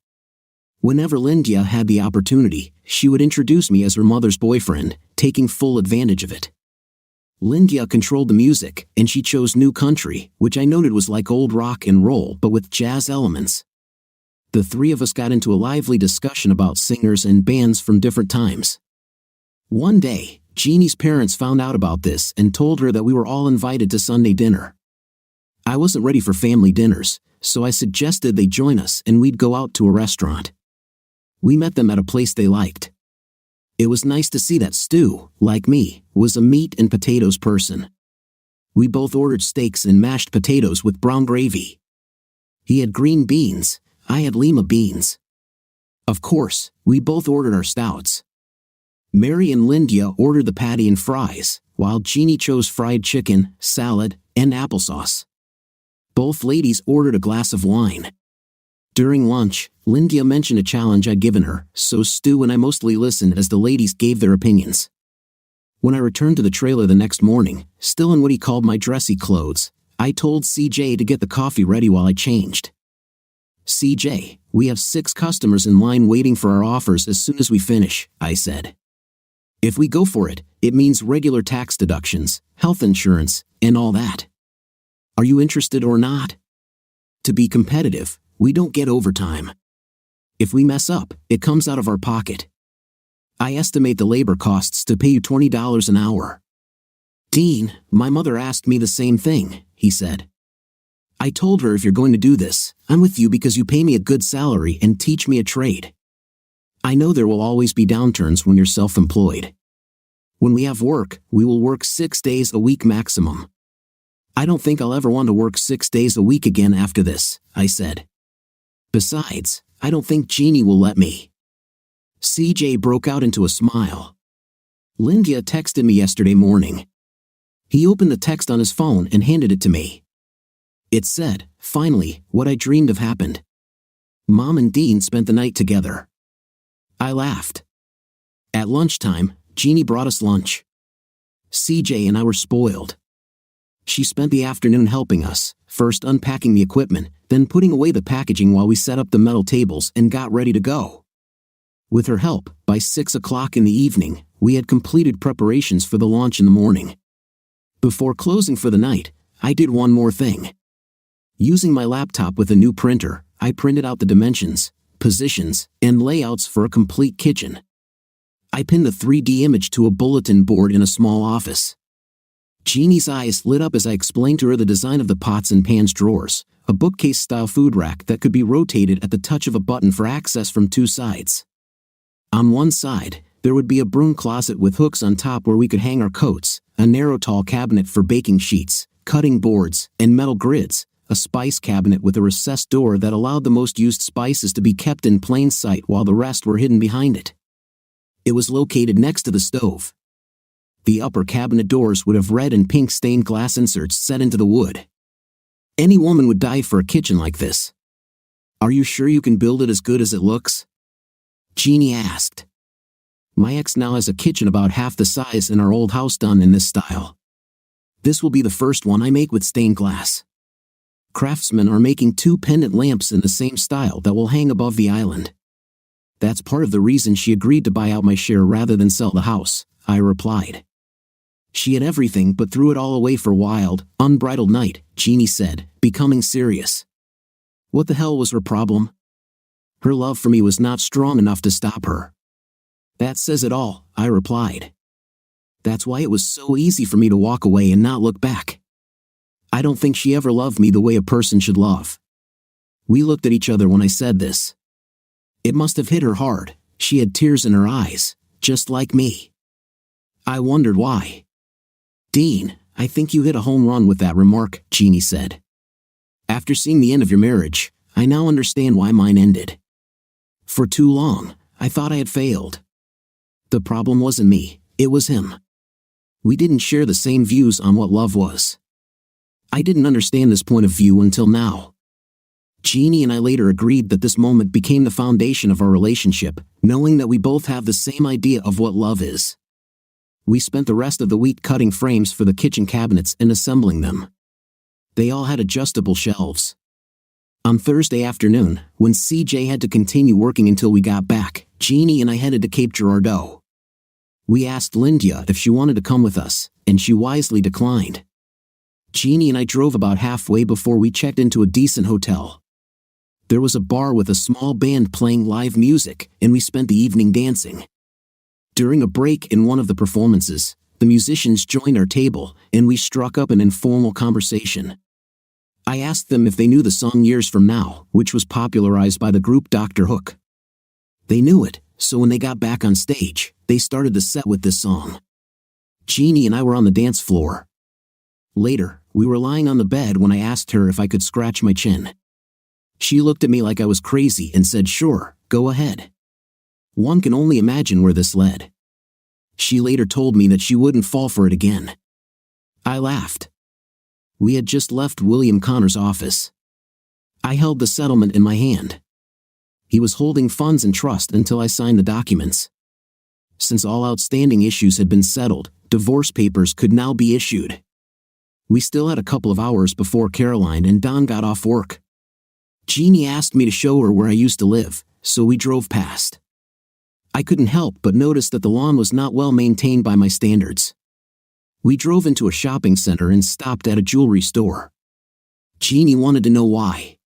Whenever Lydia had the opportunity, she would introduce me as her mother's boyfriend, taking full advantage of it. Lydia controlled the music, and she chose new country, which I noted was like old rock and roll but with jazz elements. The three of us got into a lively discussion about singers and bands from different times. One day, Jeannie's parents found out about this and told her that we were all invited to Sunday dinner. I wasn't ready for family dinners, so I suggested they join us and we'd go out to a restaurant. We met them at a place they liked. It was nice to see that Stu, like me, was a meat and potatoes person. We both ordered steaks and mashed potatoes with brown gravy. He had green beans, I had lima beans. Of course, we both ordered our stouts. Mary and Lydia ordered the patty and fries, while Jeannie chose fried chicken, salad, and applesauce. Both ladies ordered a glass of wine. During lunch, Lydia mentioned a challenge I'd given her, so Stu and I mostly listened as the ladies gave their opinions. When I returned to the trailer the next morning, still in what he called my dressy clothes, I told CJ to get the coffee ready while I changed. CJ, we have 6 customers in line waiting for our offers as soon as we finish, I said. If we go for it, it means regular tax deductions, health insurance, and all that. Are you interested or not? To be competitive, we don't get overtime. If we mess up, it comes out of our pocket. I estimate the labor costs to pay you $20 an hour. Dean, my mother asked me the same thing, he said. I told her if you're going to do this, I'm with you because you pay me a good salary and teach me a trade. I know there will always be downturns when you're self-employed. When we have work, we will work 6 days a week maximum. I don't think I'll ever want to work 6 days a week again after this, I said. Besides, I don't think Jeannie will let me. CJ broke out into a smile. Lydia texted me yesterday morning. He opened the text on his phone and handed it to me. It said, finally, what I dreamed of happened. Mom and Dean spent the night together. I laughed. At lunchtime, Jeannie brought us lunch. CJ and I were spoiled. She spent the afternoon helping us, first unpacking the equipment, then putting away the packaging while we set up the metal tables and got ready to go. With her help, by 6 o'clock in the evening, we had completed preparations for the launch in the morning. Before closing for the night, I did one more thing. Using my laptop with a new printer, I printed out the dimensions, positions, and layouts for a complete kitchen. I pinned the 3D image to a bulletin board in a small office. Jeannie's eyes lit up as I explained to her the design of the pots and pans drawers, a bookcase-style food rack that could be rotated at the touch of a button for access from 2 sides. On one side, there would be a broom closet with hooks on top where we could hang our coats, a narrow tall cabinet for baking sheets, cutting boards, and metal grids, a spice cabinet with a recessed door that allowed the most used spices to be kept in plain sight while the rest were hidden behind it. It was located next to the stove. The upper cabinet doors would have red and pink stained glass inserts set into the wood. Any woman would die for a kitchen like this. Are you sure you can build it as good as it looks? Jeannie asked. My ex now has a kitchen about half the size in our old house done in this style. This will be the first one I make with stained glass. Craftsmen are making 2 pendant lamps in the same style that will hang above the island. That's part of the reason she agreed to buy out my share rather than sell the house, I replied. She had everything but threw it all away for wild, unbridled night, Jeannie said, becoming serious. What the hell was her problem? Her love for me was not strong enough to stop her. That says it all, I replied. That's why it was so easy for me to walk away and not look back. I don't think she ever loved me the way a person should love. We looked at each other when I said this. It must have hit her hard. She had tears in her eyes, just like me. I wondered why. Dean, I think you hit a home run with that remark, Jeannie said. After seeing the end of your marriage, I now understand why mine ended. For too long, I thought I had failed. The problem wasn't me, it was him. We didn't share the same views on what love was. I didn't understand this point of view until now. Jeannie and I later agreed that this moment became the foundation of our relationship, knowing that we both have the same idea of what love is. We spent the rest of the week cutting frames for the kitchen cabinets and assembling them. They all had adjustable shelves. On Thursday afternoon, when CJ had to continue working until we got back, Jeannie and I headed to Cape Girardeau. We asked Lindia if she wanted to come with us, and she wisely declined. Jeannie and I drove about halfway before we checked into a decent hotel. There was a bar with a small band playing live music, and we spent the evening dancing. During a break in one of the performances, the musicians joined our table, and we struck up an informal conversation. I asked them if they knew the song Years From Now, which was popularized by the group Dr. Hook. They knew it, so when they got back on stage, they started the set with this song. Jeannie and I were on the dance floor. Later, we were lying on the bed when I asked her if I could scratch my chin. She looked at me like I was crazy and said, "Sure, go ahead." One can only imagine where this led. She later told me that she wouldn't fall for it again. I laughed. We had just left William Connor's office. I held the settlement in my hand. He was holding funds in trust until I signed the documents. Since all outstanding issues had been settled, divorce papers could now be issued. We still had a couple of hours before Caroline and Don got off work. Jeannie asked me to show her where I used to live, so we drove past. I couldn't help but notice that the lawn was not well maintained by my standards. We drove into a shopping center and stopped at a jewelry store. Jeannie wanted to know why.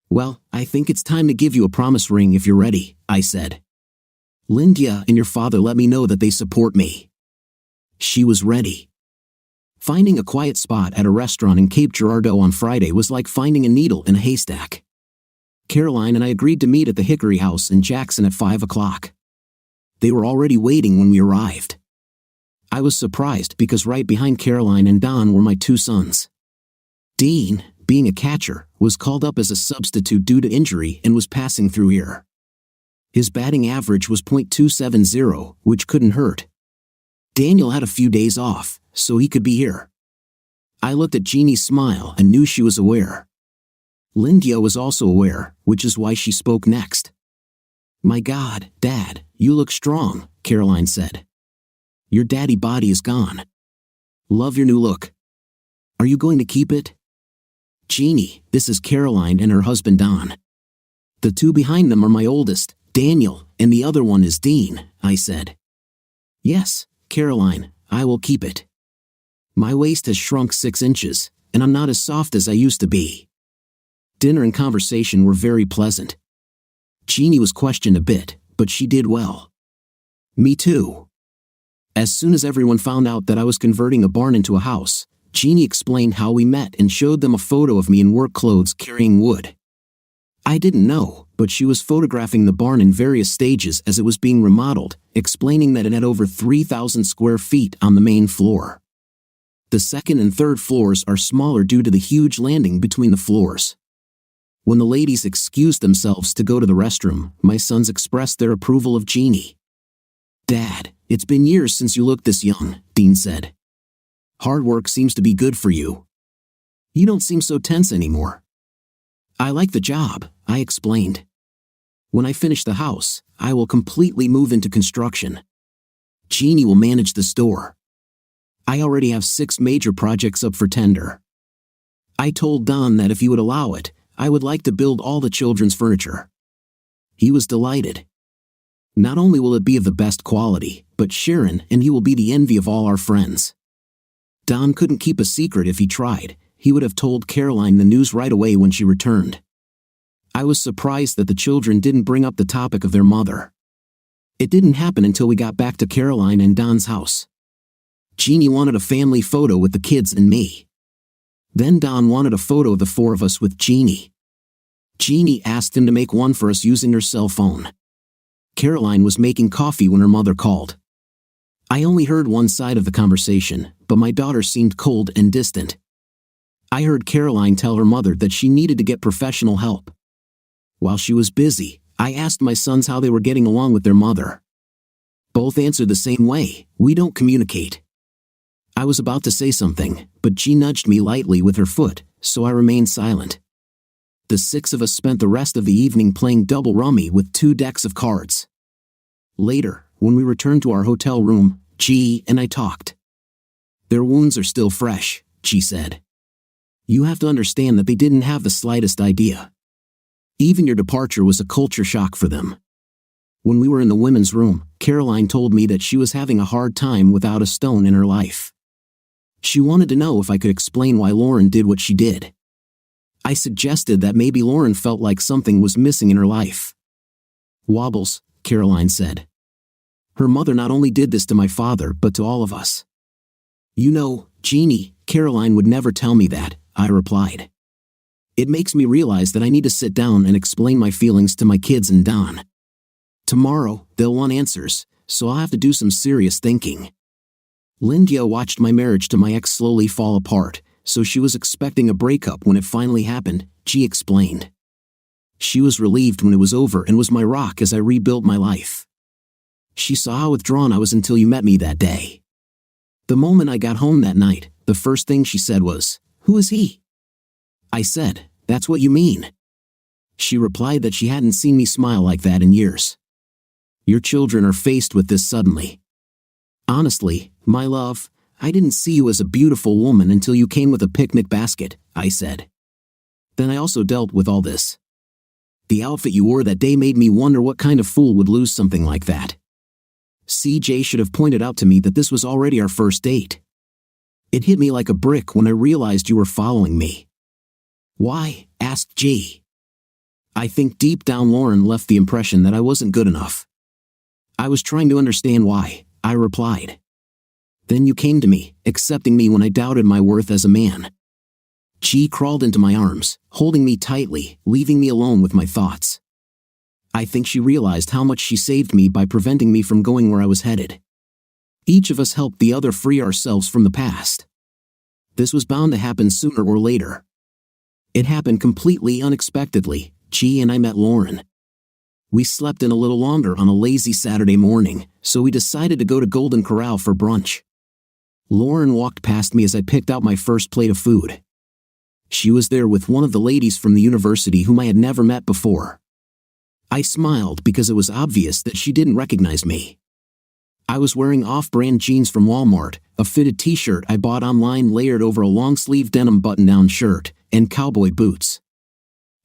"Well, I think it's time to give you a promise ring if you're ready," I said. "Lindia and your father let me know that they support me." She was ready. Finding a quiet spot at a restaurant in Cape Girardeau on Friday was like finding a needle in a haystack. Caroline and I agreed to meet at the Hickory House in Jackson at 5 o'clock. They were already waiting when we arrived. I was surprised because right behind Caroline and Don were my two sons. Dean, being a catcher, was called up as a substitute due to injury and was passing through here. His batting average was .270, which couldn't hurt. Daniel had a few days off, so he could be here. I looked at Jeannie's smile and knew she was aware. Lindia was also aware, which is why she spoke next. "My God, Dad, you look strong," Caroline said. "Your daddy body is gone. Love your new look. Are you going to keep it?" "Jeannie, this is Caroline and her husband Don. The two behind them are my oldest, Daniel, and the other one is Dean," I said. "Yes, Caroline, I will keep it. My waist has shrunk 6 inches, and I'm not as soft as I used to be." Dinner and conversation were very pleasant. Jeannie was questioned a bit, but she did well. Me too. As soon as everyone found out that I was converting a barn into a house, Jeannie explained how we met and showed them a photo of me in work clothes carrying wood. I didn't know, but she was photographing the barn in various stages as it was being remodeled, explaining that it had over 3,000 square feet on the main floor. The second and third floors are smaller due to the huge landing between the floors. When the ladies excused themselves to go to the restroom, my sons expressed their approval of Jeannie. "Dad, it's been years since you looked this young," Dean said. "Hard work seems to be good for you. You don't seem so tense anymore." "I like the job," I explained. "When I finish the house, I will completely move into construction. Jeannie will manage the store. I already have 6 major projects up for tender." I told Don that if he would allow it, I would like to build all the children's furniture. He was delighted. Not only will it be of the best quality, but Sharon and he will be the envy of all our friends. Don couldn't keep a secret if he tried. He would have told Caroline the news right away when she returned. I was surprised that the children didn't bring up the topic of their mother. It didn't happen until we got back to Caroline and Don's house. Jeannie wanted a family photo with the kids and me. Then Don wanted a photo of the 4 of us with Jeannie. Jeannie asked him to make one for us using her cell phone. Caroline was making coffee when her mother called. I only heard one side of the conversation, but my daughter seemed cold and distant. I heard Caroline tell her mother that she needed to get professional help. While she was busy, I asked my sons how they were getting along with their mother. Both answered the same way: "We don't communicate." I was about to say something, but she nudged me lightly with her foot, so I remained silent. The 6 of us spent the rest of the evening playing double rummy with 2 decks of cards. Later, when we returned to our hotel room, G and I talked. Their wounds are still fresh, G said. You have to understand that they didn't have the slightest idea. Even your departure was a culture shock for them. When we were in the women's room, Caroline told me that she was having a hard time without a stone in her life. She wanted to know if I could explain why Lauren did what she did. I suggested that maybe Lauren felt like something was missing in her life. Wobbles, Caroline said. Her mother not only did this to my father but to all of us. You know, Jeannie, Caroline would never tell me that, I replied. It makes me realize that I need to sit down and explain my feelings to my kids and Don. Tomorrow, they'll want answers, so I'll have to do some serious thinking. Lydia watched my marriage to my ex slowly fall apart, so she was expecting a breakup when it finally happened, G explained. She was relieved when it was over and was my rock as I rebuilt my life. She saw how withdrawn I was until you met me that day. The moment I got home that night, the first thing she said was, "Who is he?" I said, "That's what you mean." She replied that she hadn't seen me smile like that in years. Your children are faced with this suddenly. Honestly, my love, I didn't see you as a beautiful woman until you came with a picnic basket, I said. Then I also dealt with all this. The outfit you wore that day made me wonder what kind of fool would lose something like that. CJ should have pointed out to me that this was already our first date. It hit me like a brick when I realized you were following me. Why? Asked G. I think deep down Lauren left the impression that I wasn't good enough. I was trying to understand why, I replied. Then you came to me, accepting me when I doubted my worth as a man. G crawled into my arms, holding me tightly, leaving me alone with my thoughts. I think she realized how much she saved me by preventing me from going where I was headed. Each of us helped the other free ourselves from the past. This was bound to happen sooner or later. It happened completely unexpectedly. G and I met Lauren. We slept in a little longer on a lazy Saturday morning, so we decided to go to Golden Corral for brunch. Lauren walked past me as I picked out my first plate of food. She was there with one of the ladies from the university whom I had never met before. I smiled because it was obvious that she didn't recognize me. I was wearing off-brand jeans from Walmart, a fitted t-shirt I bought online layered over a long-sleeve denim button-down shirt, and cowboy boots.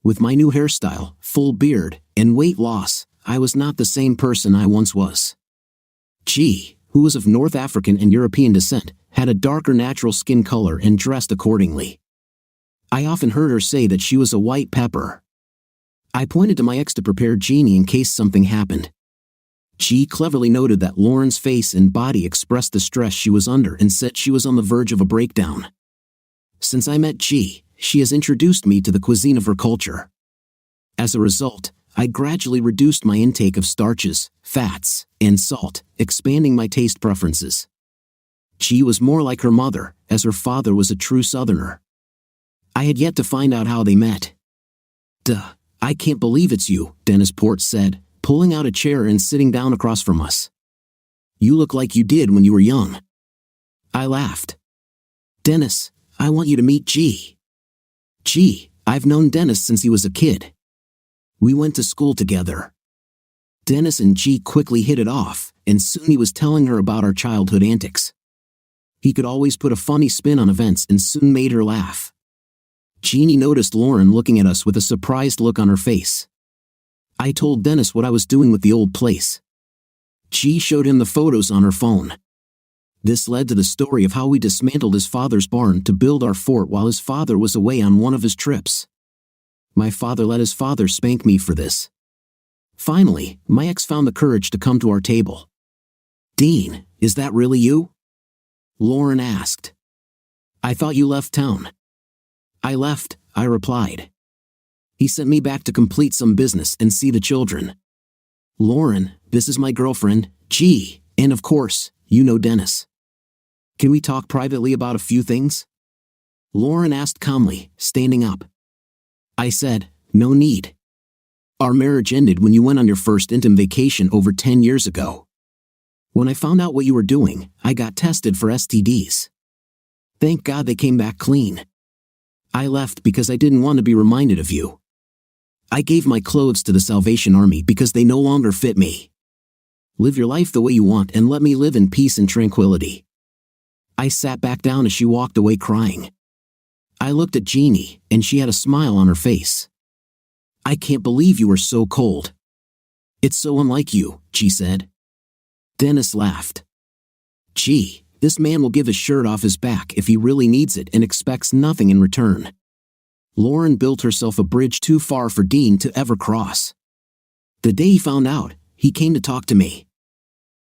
With my new hairstyle, full beard, and weight loss, I was not the same person I once was. G, who was of North African and European descent, had a darker natural skin color and dressed accordingly. I often heard her say that she was a white pepper. I pointed to my ex to prepare Jeannie in case something happened. G cleverly noted that Lauren's face and body expressed the stress she was under and said she was on the verge of a breakdown. Since I met G, she has introduced me to the cuisine of her culture. As a result, I gradually reduced my intake of starches, fats, and salt, expanding my taste preferences. G was more like her mother, as her father was a true Southerner. I had yet to find out how they met. Duh, I can't believe it's you, Dennis Port said, pulling out a chair and sitting down across from us. You look like you did when you were young. I laughed. Dennis, I want you to meet G. G, I've known Dennis since he was a kid. We went to school together. Dennis and G quickly hit it off, and soon he was telling her about our childhood antics. He could always put a funny spin on events and soon made her laugh. Jeannie noticed Lauren looking at us with a surprised look on her face. I told Dennis what I was doing with the old place. G showed him the photos on her phone. This led to the story of how we dismantled his father's barn to build our fort while his father was away on one of his trips. My father let his father spank me for this. Finally, my ex found the courage to come to our table. Dean, is that really you? Lauren asked. I thought you left town. I left, I replied. He sent me back to complete some business and see the children. Lauren, this is my girlfriend, G, and of course, you know Dennis. Can we talk privately about a few things? Lauren asked calmly, standing up. I said, no need. Our marriage ended when you went on your first intimate vacation over 10 years ago. When I found out what you were doing, I got tested for STDs. Thank God they came back clean. I left because I didn't want to be reminded of you. I gave my clothes to the Salvation Army because they no longer fit me. Live your life the way you want and let me live in peace and tranquility." I sat back down as she walked away crying. I looked at Jeannie, and she had a smile on her face. "I can't believe you were so cold." "It's so unlike you," she said. Dennis laughed. "Gee, this man will give his shirt off his back if he really needs it and expects nothing in return." Lauren built herself a bridge too far for Dean to ever cross. The day he found out, he came to talk to me.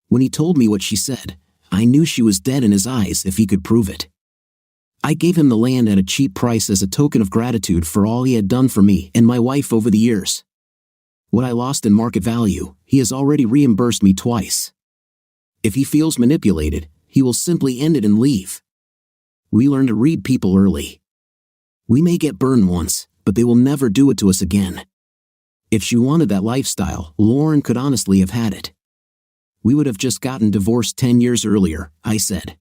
When he told me what she said, I knew she was dead in his eyes if he could prove it. I gave him the land at a cheap price as a token of gratitude for all he had done for me and my wife over the years. What I lost in market value, he has already reimbursed me twice. If he feels manipulated, he will simply end it and leave. We learn to read people early. We may get burned once, but they will never do it to us again. If she wanted that lifestyle, Lauren could honestly have had it. We would have just gotten divorced 10 years earlier, I said.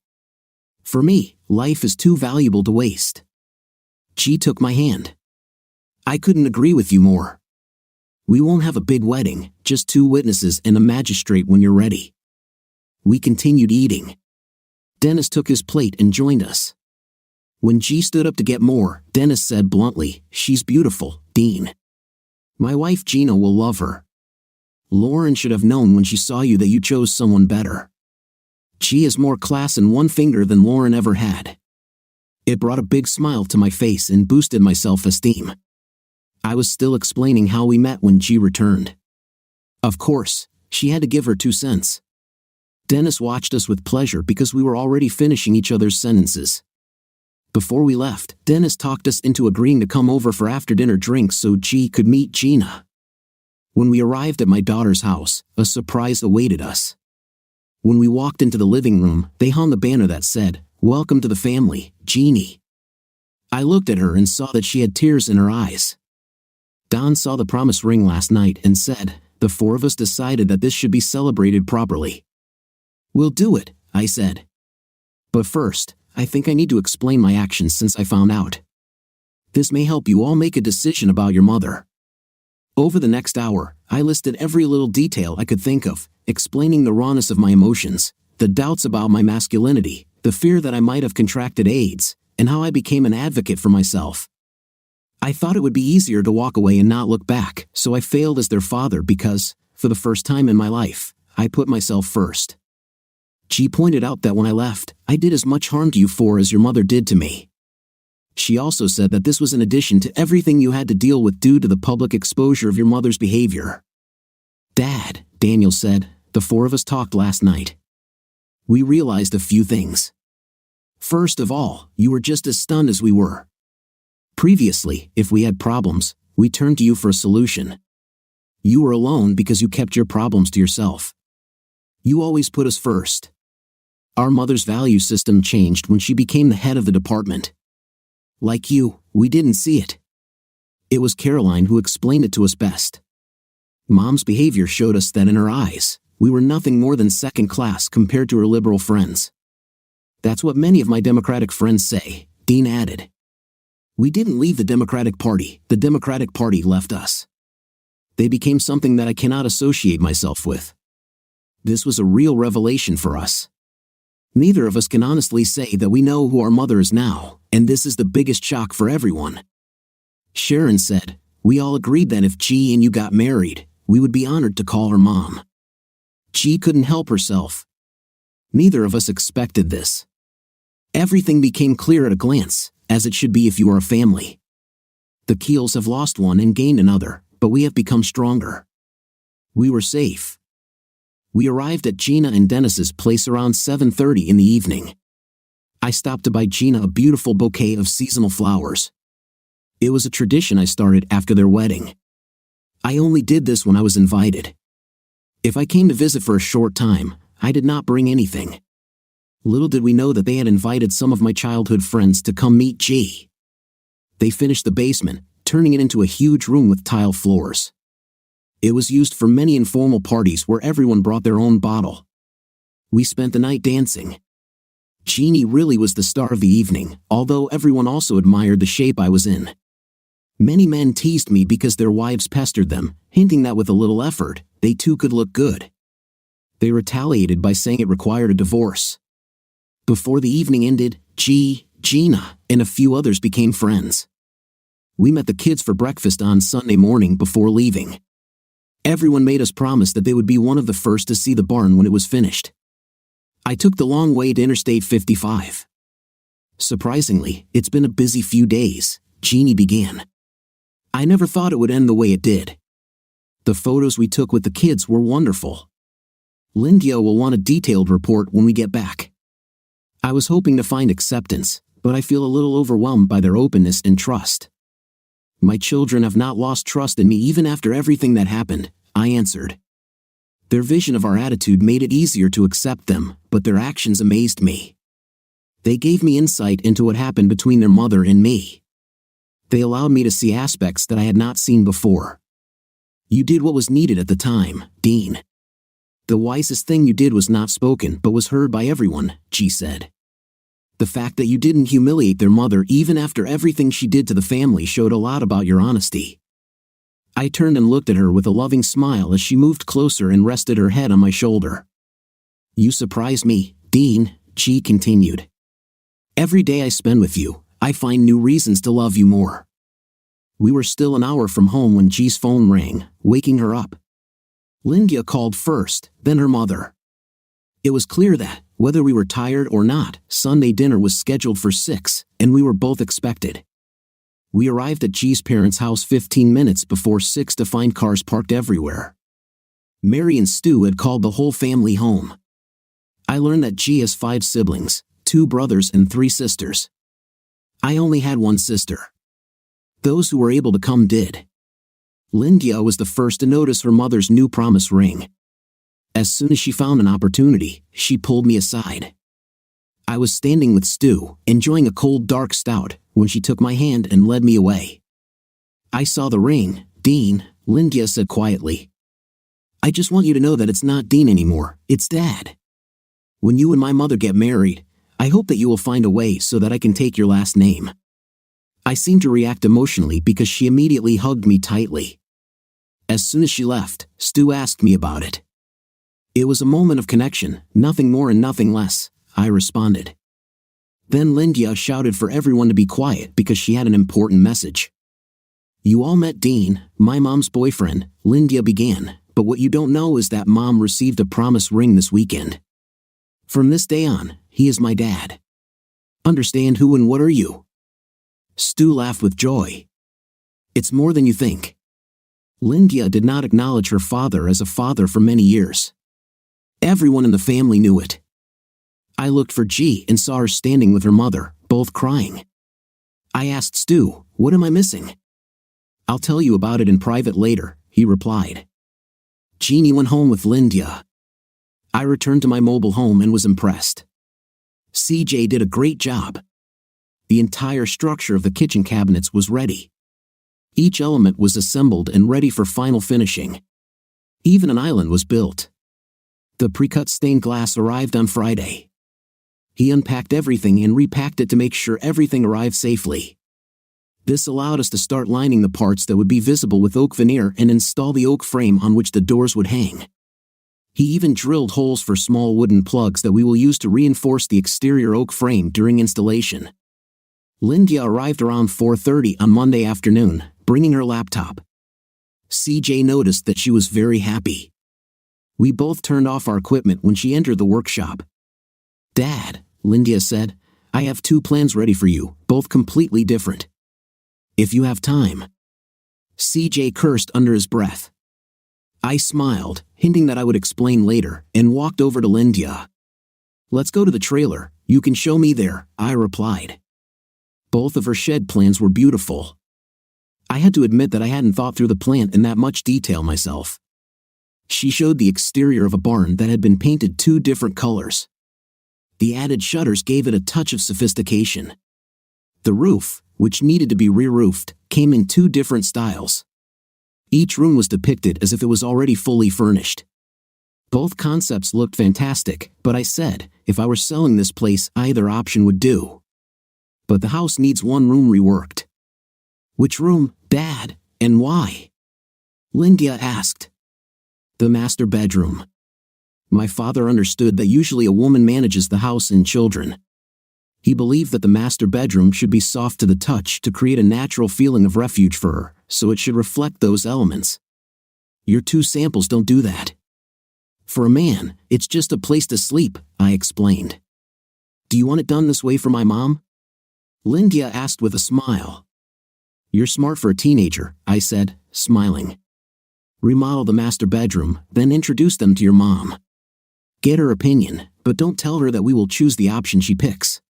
For me, life is too valuable to waste. She took my hand. I couldn't agree with you more. We won't have a big wedding, just 2 witnesses and a magistrate when you're ready. We continued eating. Dennis took his plate and joined us. When G stood up to get more, Dennis said bluntly, "She's beautiful, Dean. My wife Gina will love her. Lauren should have known when she saw you that you chose someone better. G has more class in one finger than Lauren ever had." It brought a big smile to my face and boosted my self-esteem. I was still explaining how we met when G returned. Of course, she had to give her 2 cents. Dennis watched us with pleasure because we were already finishing each other's sentences. Before we left, Dennis talked us into agreeing to come over for after-dinner drinks so G could meet Gina. When we arrived at my daughter's house, a surprise awaited us. When we walked into the living room, they hung a banner that said, "Welcome to the family, Jeannie." I looked at her and saw that she had tears in her eyes. Don saw the promise ring last night and said, "The 4 of us decided that this should be celebrated properly." "We'll do it," I said. "But first, I think I need to explain my actions since I found out. This may help you all make a decision about your mother." Over the next hour, I listed every little detail I could think of, explaining the rawness of my emotions, the doubts about my masculinity, the fear that I might have contracted AIDS, and how I became an advocate for myself. I thought it would be easier to walk away and not look back, so I failed as their father because, for the first time in my life, I put myself first. She pointed out that when I left, I did as much harm to you 4 as your mother did to me. She also said that this was in addition to everything you had to deal with due to the public exposure of your mother's behavior. "Dad," Daniel said, "the 4 of us talked last night. We realized a few things. First of all, you were just as stunned as we were. Previously, if we had problems, we turned to you for a solution. You were alone because you kept your problems to yourself. You always put us first. Our mother's value system changed when she became the head of the department. Like you, we didn't see it. It was Caroline who explained it to us best. Mom's behavior showed us that in her eyes, we were nothing more than second class compared to her liberal friends. That's what many of my Democratic friends say," Dean added. "We didn't leave the Democratic Party left us. They became something that I cannot associate myself with. This was a real revelation for us. Neither of us can honestly say that we know who our mother is now, and this is the biggest shock for everyone." Sharon said, "We all agreed that if G and you got married, we would be honored to call her mom." G couldn't help herself. Neither of us expected this. Everything became clear at a glance, as it should be if you are a family. The Keels have lost one and gained another, but we have become stronger. We were safe. We arrived at Gina and Dennis's place around 7:30 in the evening. I stopped to buy Gina a beautiful bouquet of seasonal flowers. It was a tradition I started after their wedding. I only did this when I was invited. If I came to visit for a short time, I did not bring anything. Little did we know that they had invited some of my childhood friends to come meet G. They finished the basement, turning it into a huge room with tile floors. It was used for many informal parties where everyone brought their own bottle. We spent the night dancing. Jeannie really was the star of the evening, although everyone also admired the shape I was in. Many men teased me because their wives pestered them, hinting that with a little effort, they too could look good. They retaliated by saying it required a divorce. Before the evening ended, Gina, and a few others became friends. We met the kids for breakfast on Sunday morning before leaving. Everyone made us promise that they would be one of the first to see the barn when it was finished. I took the long way to Interstate 55. Surprisingly, it's been a busy few days, Jeannie began. I never thought it would end the way it did. The photos we took with the kids were wonderful. Lindia will want a detailed report when we get back. I was hoping to find acceptance, but I feel a little overwhelmed by their openness and trust. My children have not lost trust in me even after everything that happened, I answered. Their vision of our attitude made it easier to accept them, but their actions amazed me. They gave me insight into what happened between their mother and me. They allowed me to see aspects that I had not seen before. You did what was needed at the time, Dean. The wisest thing you did was not spoken but was heard by everyone, G said. The fact that you didn't humiliate their mother even after everything she did to the family showed a lot about your honesty. I turned and looked at her with a loving smile as she moved closer and rested her head on my shoulder. You surprise me, Dean, G continued. Every day I spend with you, I find new reasons to love you more. We were still an hour from home when G's phone rang, waking her up. Lindia called first, then her mother. It was clear that, whether we were tired or not, Sunday dinner was scheduled for 6, and we were both expected. We arrived at G's parents' house 15 minutes before 6 to find cars parked everywhere. Mary and Stu had called the whole family home. I learned that G has 5 siblings, 2 brothers and 3 sisters. I only had 1 sister. Those who were able to come did. Lindia was the first to notice her mother's new promise ring. As soon as she found an opportunity, she pulled me aside. I was standing with Stu, enjoying a cold dark stout, when she took my hand and led me away. I saw the ring, Dean, Lindia said quietly. I just want you to know that it's not Dean anymore, it's Dad. When you and my mother get married, I hope that you will find a way so that I can take your last name. I seemed to react emotionally because she immediately hugged me tightly. As soon as she left, Stu asked me about it. It was a moment of connection, nothing more and nothing less, I responded. Then Lindia shouted for everyone to be quiet because she had an important message. You all met Dean, my mom's boyfriend, Lindia began, but what you don't know is that Mom received a promise ring this weekend. From this day on, he is my dad. Understand who and what are you? Stu laughed with joy. It's more than you think. Lindia did not acknowledge her father as a father for many years. Everyone in the family knew it. I looked for G and saw her standing with her mother, both crying. I asked Stu, what am I missing? I'll tell you about it in private later, he replied. Jeannie went home with Lindia. I returned to my mobile home and was impressed. CJ did a great job. The entire structure of the kitchen cabinets was ready. Each element was assembled and ready for final finishing. Even an island was built. The pre-cut stained glass arrived on Friday. He unpacked everything and repacked it to make sure everything arrived safely. This allowed us to start lining the parts that would be visible with oak veneer and install the oak frame on which the doors would hang. He even drilled holes for small wooden plugs that we will use to reinforce the exterior oak frame during installation. Lindia arrived around 4:30 on Monday afternoon, bringing her laptop. CJ noticed that she was very happy. We both turned off our equipment when she entered the workshop. Dad, Lindia said, I have 2 plans ready for you, both completely different. If you have time. CJ cursed under his breath. I smiled, hinting that I would explain later, and walked over to Lindia. Let's go to the trailer, you can show me there, I replied. Both of her shed plans were beautiful. I had to admit that I hadn't thought through the plant in that much detail myself. She showed the exterior of a barn that had been painted 2 different colors. The added shutters gave it a touch of sophistication. The roof, which needed to be re-roofed, came in 2 different styles. Each room was depicted as if it was already fully furnished. Both concepts looked fantastic, but I said, if I were selling this place, either option would do. But the house needs 1 room reworked. Which room, Dad, and why? Lindia asked. The master bedroom. My father understood that usually a woman manages the house and children. He believed that the master bedroom should be soft to the touch to create a natural feeling of refuge for her, so it should reflect those elements. Your two samples don't do that. For a man, it's just a place to sleep, I explained. Do you want it done this way for my mom? Lindia asked with a smile. You're smart for a teenager, I said, smiling. Remodel the master bedroom, then introduce them to your mom. Get her opinion, but don't tell her that we will choose the option she picks.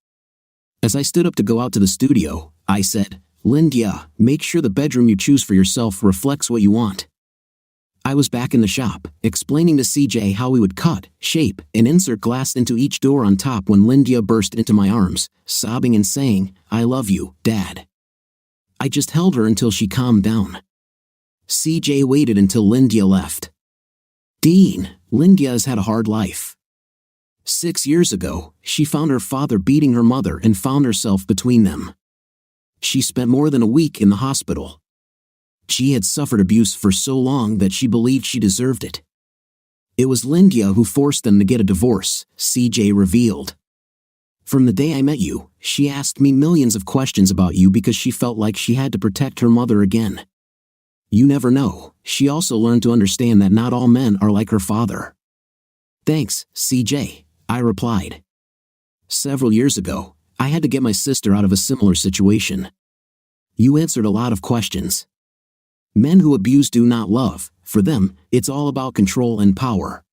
As I stood up to go out to the studio, I said, Lindia, make sure the bedroom you choose for yourself reflects what you want. I was back in the shop, explaining to CJ how we would cut, shape, and insert glass into each door on top when Lindia burst into my arms, sobbing and saying, I love you, Dad. I just held her until she calmed down. CJ waited until Lindia left. Dean, Lindia has had a hard life. 6 years ago, she found her father beating her mother and found herself between them. She spent more than a week in the hospital. She had suffered abuse for so long that she believed she deserved it. It was Lindia who forced them to get a divorce, CJ revealed. From the day I met you, she asked me millions of questions about you because she felt like she had to protect her mother again. You never know, she also learned to understand that not all men are like her father. Thanks, CJ, I replied. Several years ago, I had to get my sister out of a similar situation. You answered a lot of questions. Men who abuse do not love. For them, it's all about control and power.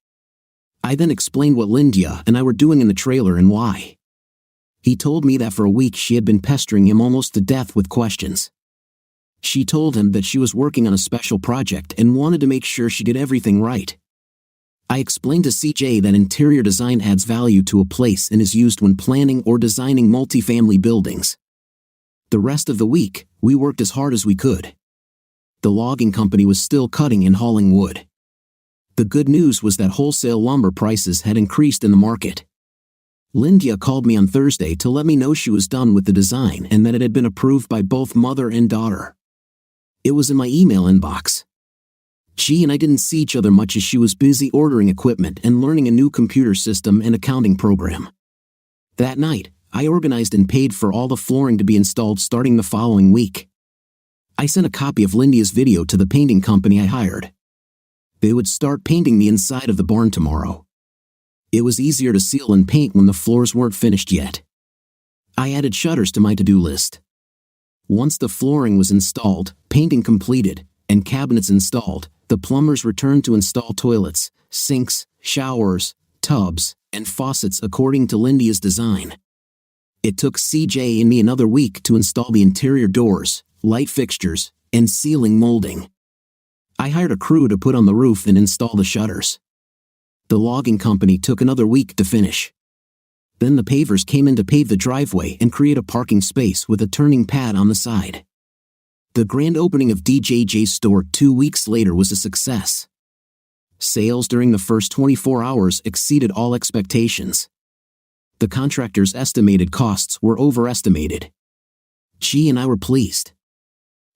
I then explained what Lindia and I were doing in the trailer and why. He told me that for a week she had been pestering him almost to death with questions. She told him that she was working on a special project and wanted to make sure she did everything right. I explained to CJ that interior design adds value to a place and is used when planning or designing multifamily buildings. The rest of the week, we worked as hard as we could. The logging company was still cutting and hauling wood. The good news was that wholesale lumber prices had increased in the market. Lindia called me on Thursday to let me know she was done with the design and that it had been approved by both mother and daughter. It was in my email inbox. She and I didn't see each other much as she was busy ordering equipment and learning a new computer system and accounting program. That night, I organized and paid for all the flooring to be installed starting the following week. I sent a copy of Lindia's video to the painting company I hired. They would start painting the inside of the barn tomorrow. It was easier to seal and paint when the floors weren't finished yet. I added shutters to my to-do list. Once the flooring was installed, painting completed, and cabinets installed, the plumbers returned to install toilets, sinks, showers, tubs, and faucets according to Lindia's design. It took CJ and me another week to install the interior doors, light fixtures, and ceiling molding. I hired a crew to put on the roof and install the shutters. The logging company took another week to finish. Then the pavers came in to pave the driveway and create a parking space with a turning pad on the side. The grand opening of DJJ's store 2 weeks later was a success. Sales during the first 24 hours exceeded all expectations. The contractor's estimated costs were overestimated. She and I were pleased.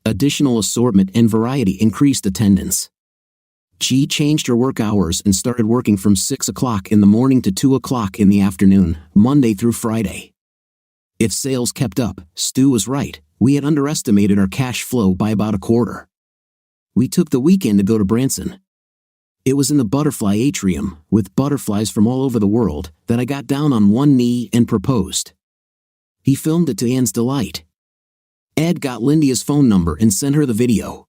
Additional assortment and variety increased attendance. She changed her work hours and started working from 6 o'clock in the morning to 2 o'clock in the afternoon, Monday through Friday. If sales kept up, Stu was right, we had underestimated our cash flow by about a quarter. We took the weekend to go to Branson. It was in the butterfly atrium, with butterflies from all over the world, that I got down on one knee and proposed. He filmed it to Anne's delight. Ed got Lindia's phone number and sent her the video.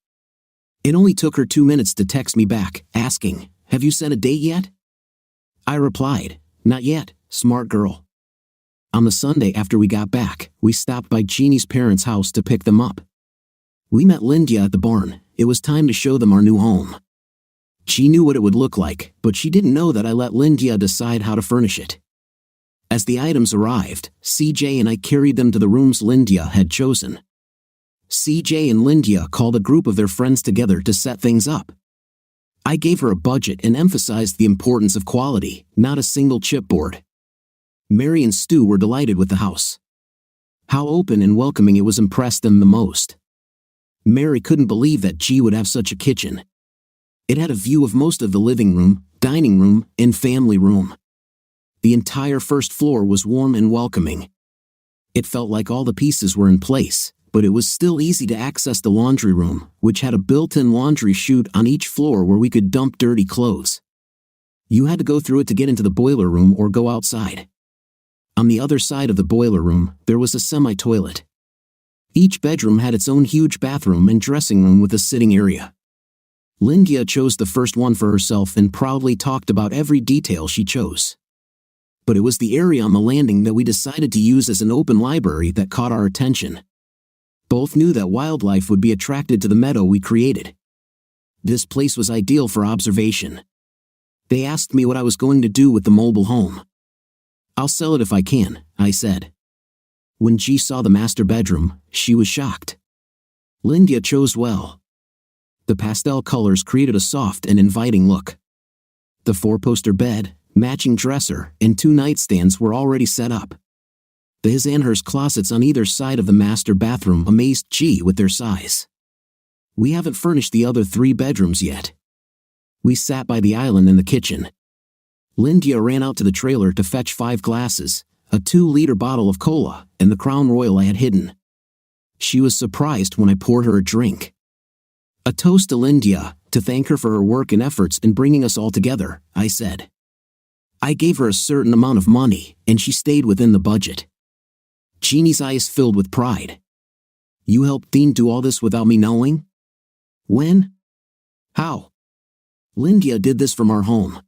It only took her 2 minutes to text me back, asking, "Have you set a date yet?" I replied, "Not yet, smart girl." On the Sunday after we got back, we stopped by Jeannie's parents' house to pick them up. We met Lindia at the barn. It was time to show them our new home. She knew what it would look like, but she didn't know that I let Lindia decide how to furnish it. As the items arrived, CJ and I carried them to the rooms Lindia had chosen. CJ and Lindia called a group of their friends together to set things up. I gave her a budget and emphasized the importance of quality, not a single chipboard. Mary and Stu were delighted with the house. How open and welcoming it was impressed them the most. Mary couldn't believe that G would have such a kitchen. It had a view of most of the living room, dining room, and family room. The entire first floor was warm and welcoming. It felt like all the pieces were in place, but it was still easy to access the laundry room, which had a built-in laundry chute on each floor where we could dump dirty clothes. You had to go through it to get into the boiler room or go outside. On the other side of the boiler room, there was a semi-toilet. Each bedroom had its own huge bathroom and dressing room with a sitting area. Lindia chose the first one for herself and proudly talked about every detail she chose. But it was the area on the landing that we decided to use as an open library that caught our attention. Both knew that wildlife would be attracted to the meadow we created. This place was ideal for observation. They asked me what I was going to do with the mobile home. "I'll sell it if I can," I said. When G saw the master bedroom, she was shocked. Lindia chose well. The pastel colors created a soft and inviting look. The 4-poster bed, matching dresser, and 2 nightstands were already set up. The his and hers closets on either side of the master bathroom amazed G with their size. We haven't furnished the other 3 bedrooms yet. We sat by the island in the kitchen. Lindia ran out to the trailer to fetch 5 glasses, a 2-liter bottle of cola, and the Crown Royal I had hidden. She was surprised when I poured her a drink. "A toast to Lindia, to thank her for her work and efforts in bringing us all together," I said. I gave her a certain amount of money, and she stayed within the budget. Jeannie's eyes filled with pride. "You helped Dean do all this without me knowing? When? How?" "Lindia did this from our home.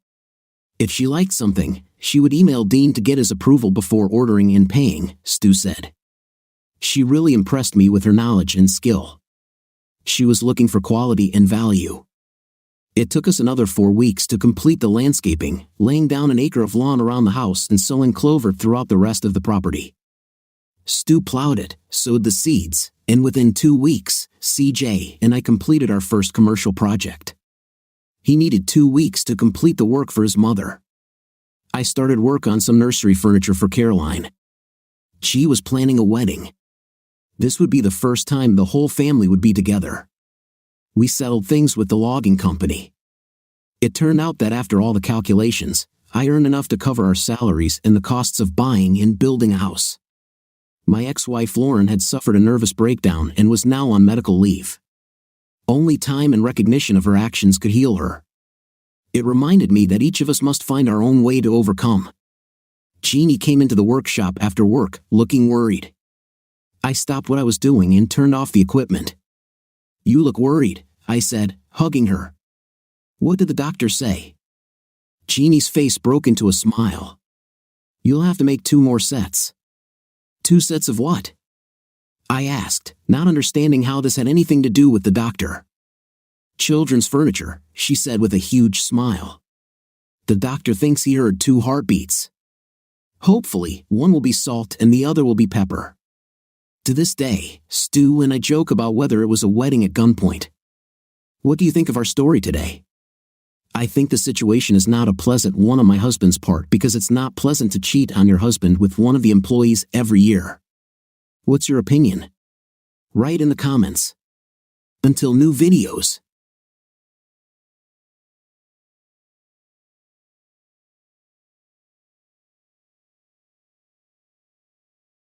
If she liked something, she would email Dean to get his approval before ordering and paying," Stu said. "She really impressed me with her knowledge and skill. She was looking for quality and value." It took us another 4 weeks to complete the landscaping, laying down an acre of lawn around the house and sowing clover throughout the rest of the property. Stu plowed it, sowed the seeds, and within 2 weeks, CJ and I completed our first commercial project. He needed 2 weeks to complete the work for his mother. I started work on some nursery furniture for Caroline. She was planning a wedding. This would be the first time the whole family would be together. We settled things with the logging company. It turned out that after all the calculations, I earned enough to cover our salaries and the costs of buying and building a house. My ex-wife Lauren had suffered a nervous breakdown and was now on medical leave. Only time and recognition of her actions could heal her. It reminded me that each of us must find our own way to overcome. Jeannie came into the workshop after work, looking worried. I stopped what I was doing and turned off the equipment. "You look worried," I said, hugging her. "What did the doctor say?" Jeannie's face broke into a smile. "You'll have to make 2 more sets." "2 sets of what?" I asked, not understanding how this had anything to do with the doctor. "Children's furniture," she said with a huge smile. "The doctor thinks he heard 2 heartbeats. Hopefully, one will be salt and the other will be pepper." To this day, Stu and I joke about whether it was a wedding at gunpoint. What do you think of our story today? I think the situation is not a pleasant one on my husband's part because it's not pleasant to cheat on your husband with one of the employees every year. What's your opinion? Write in the comments. Until new videos.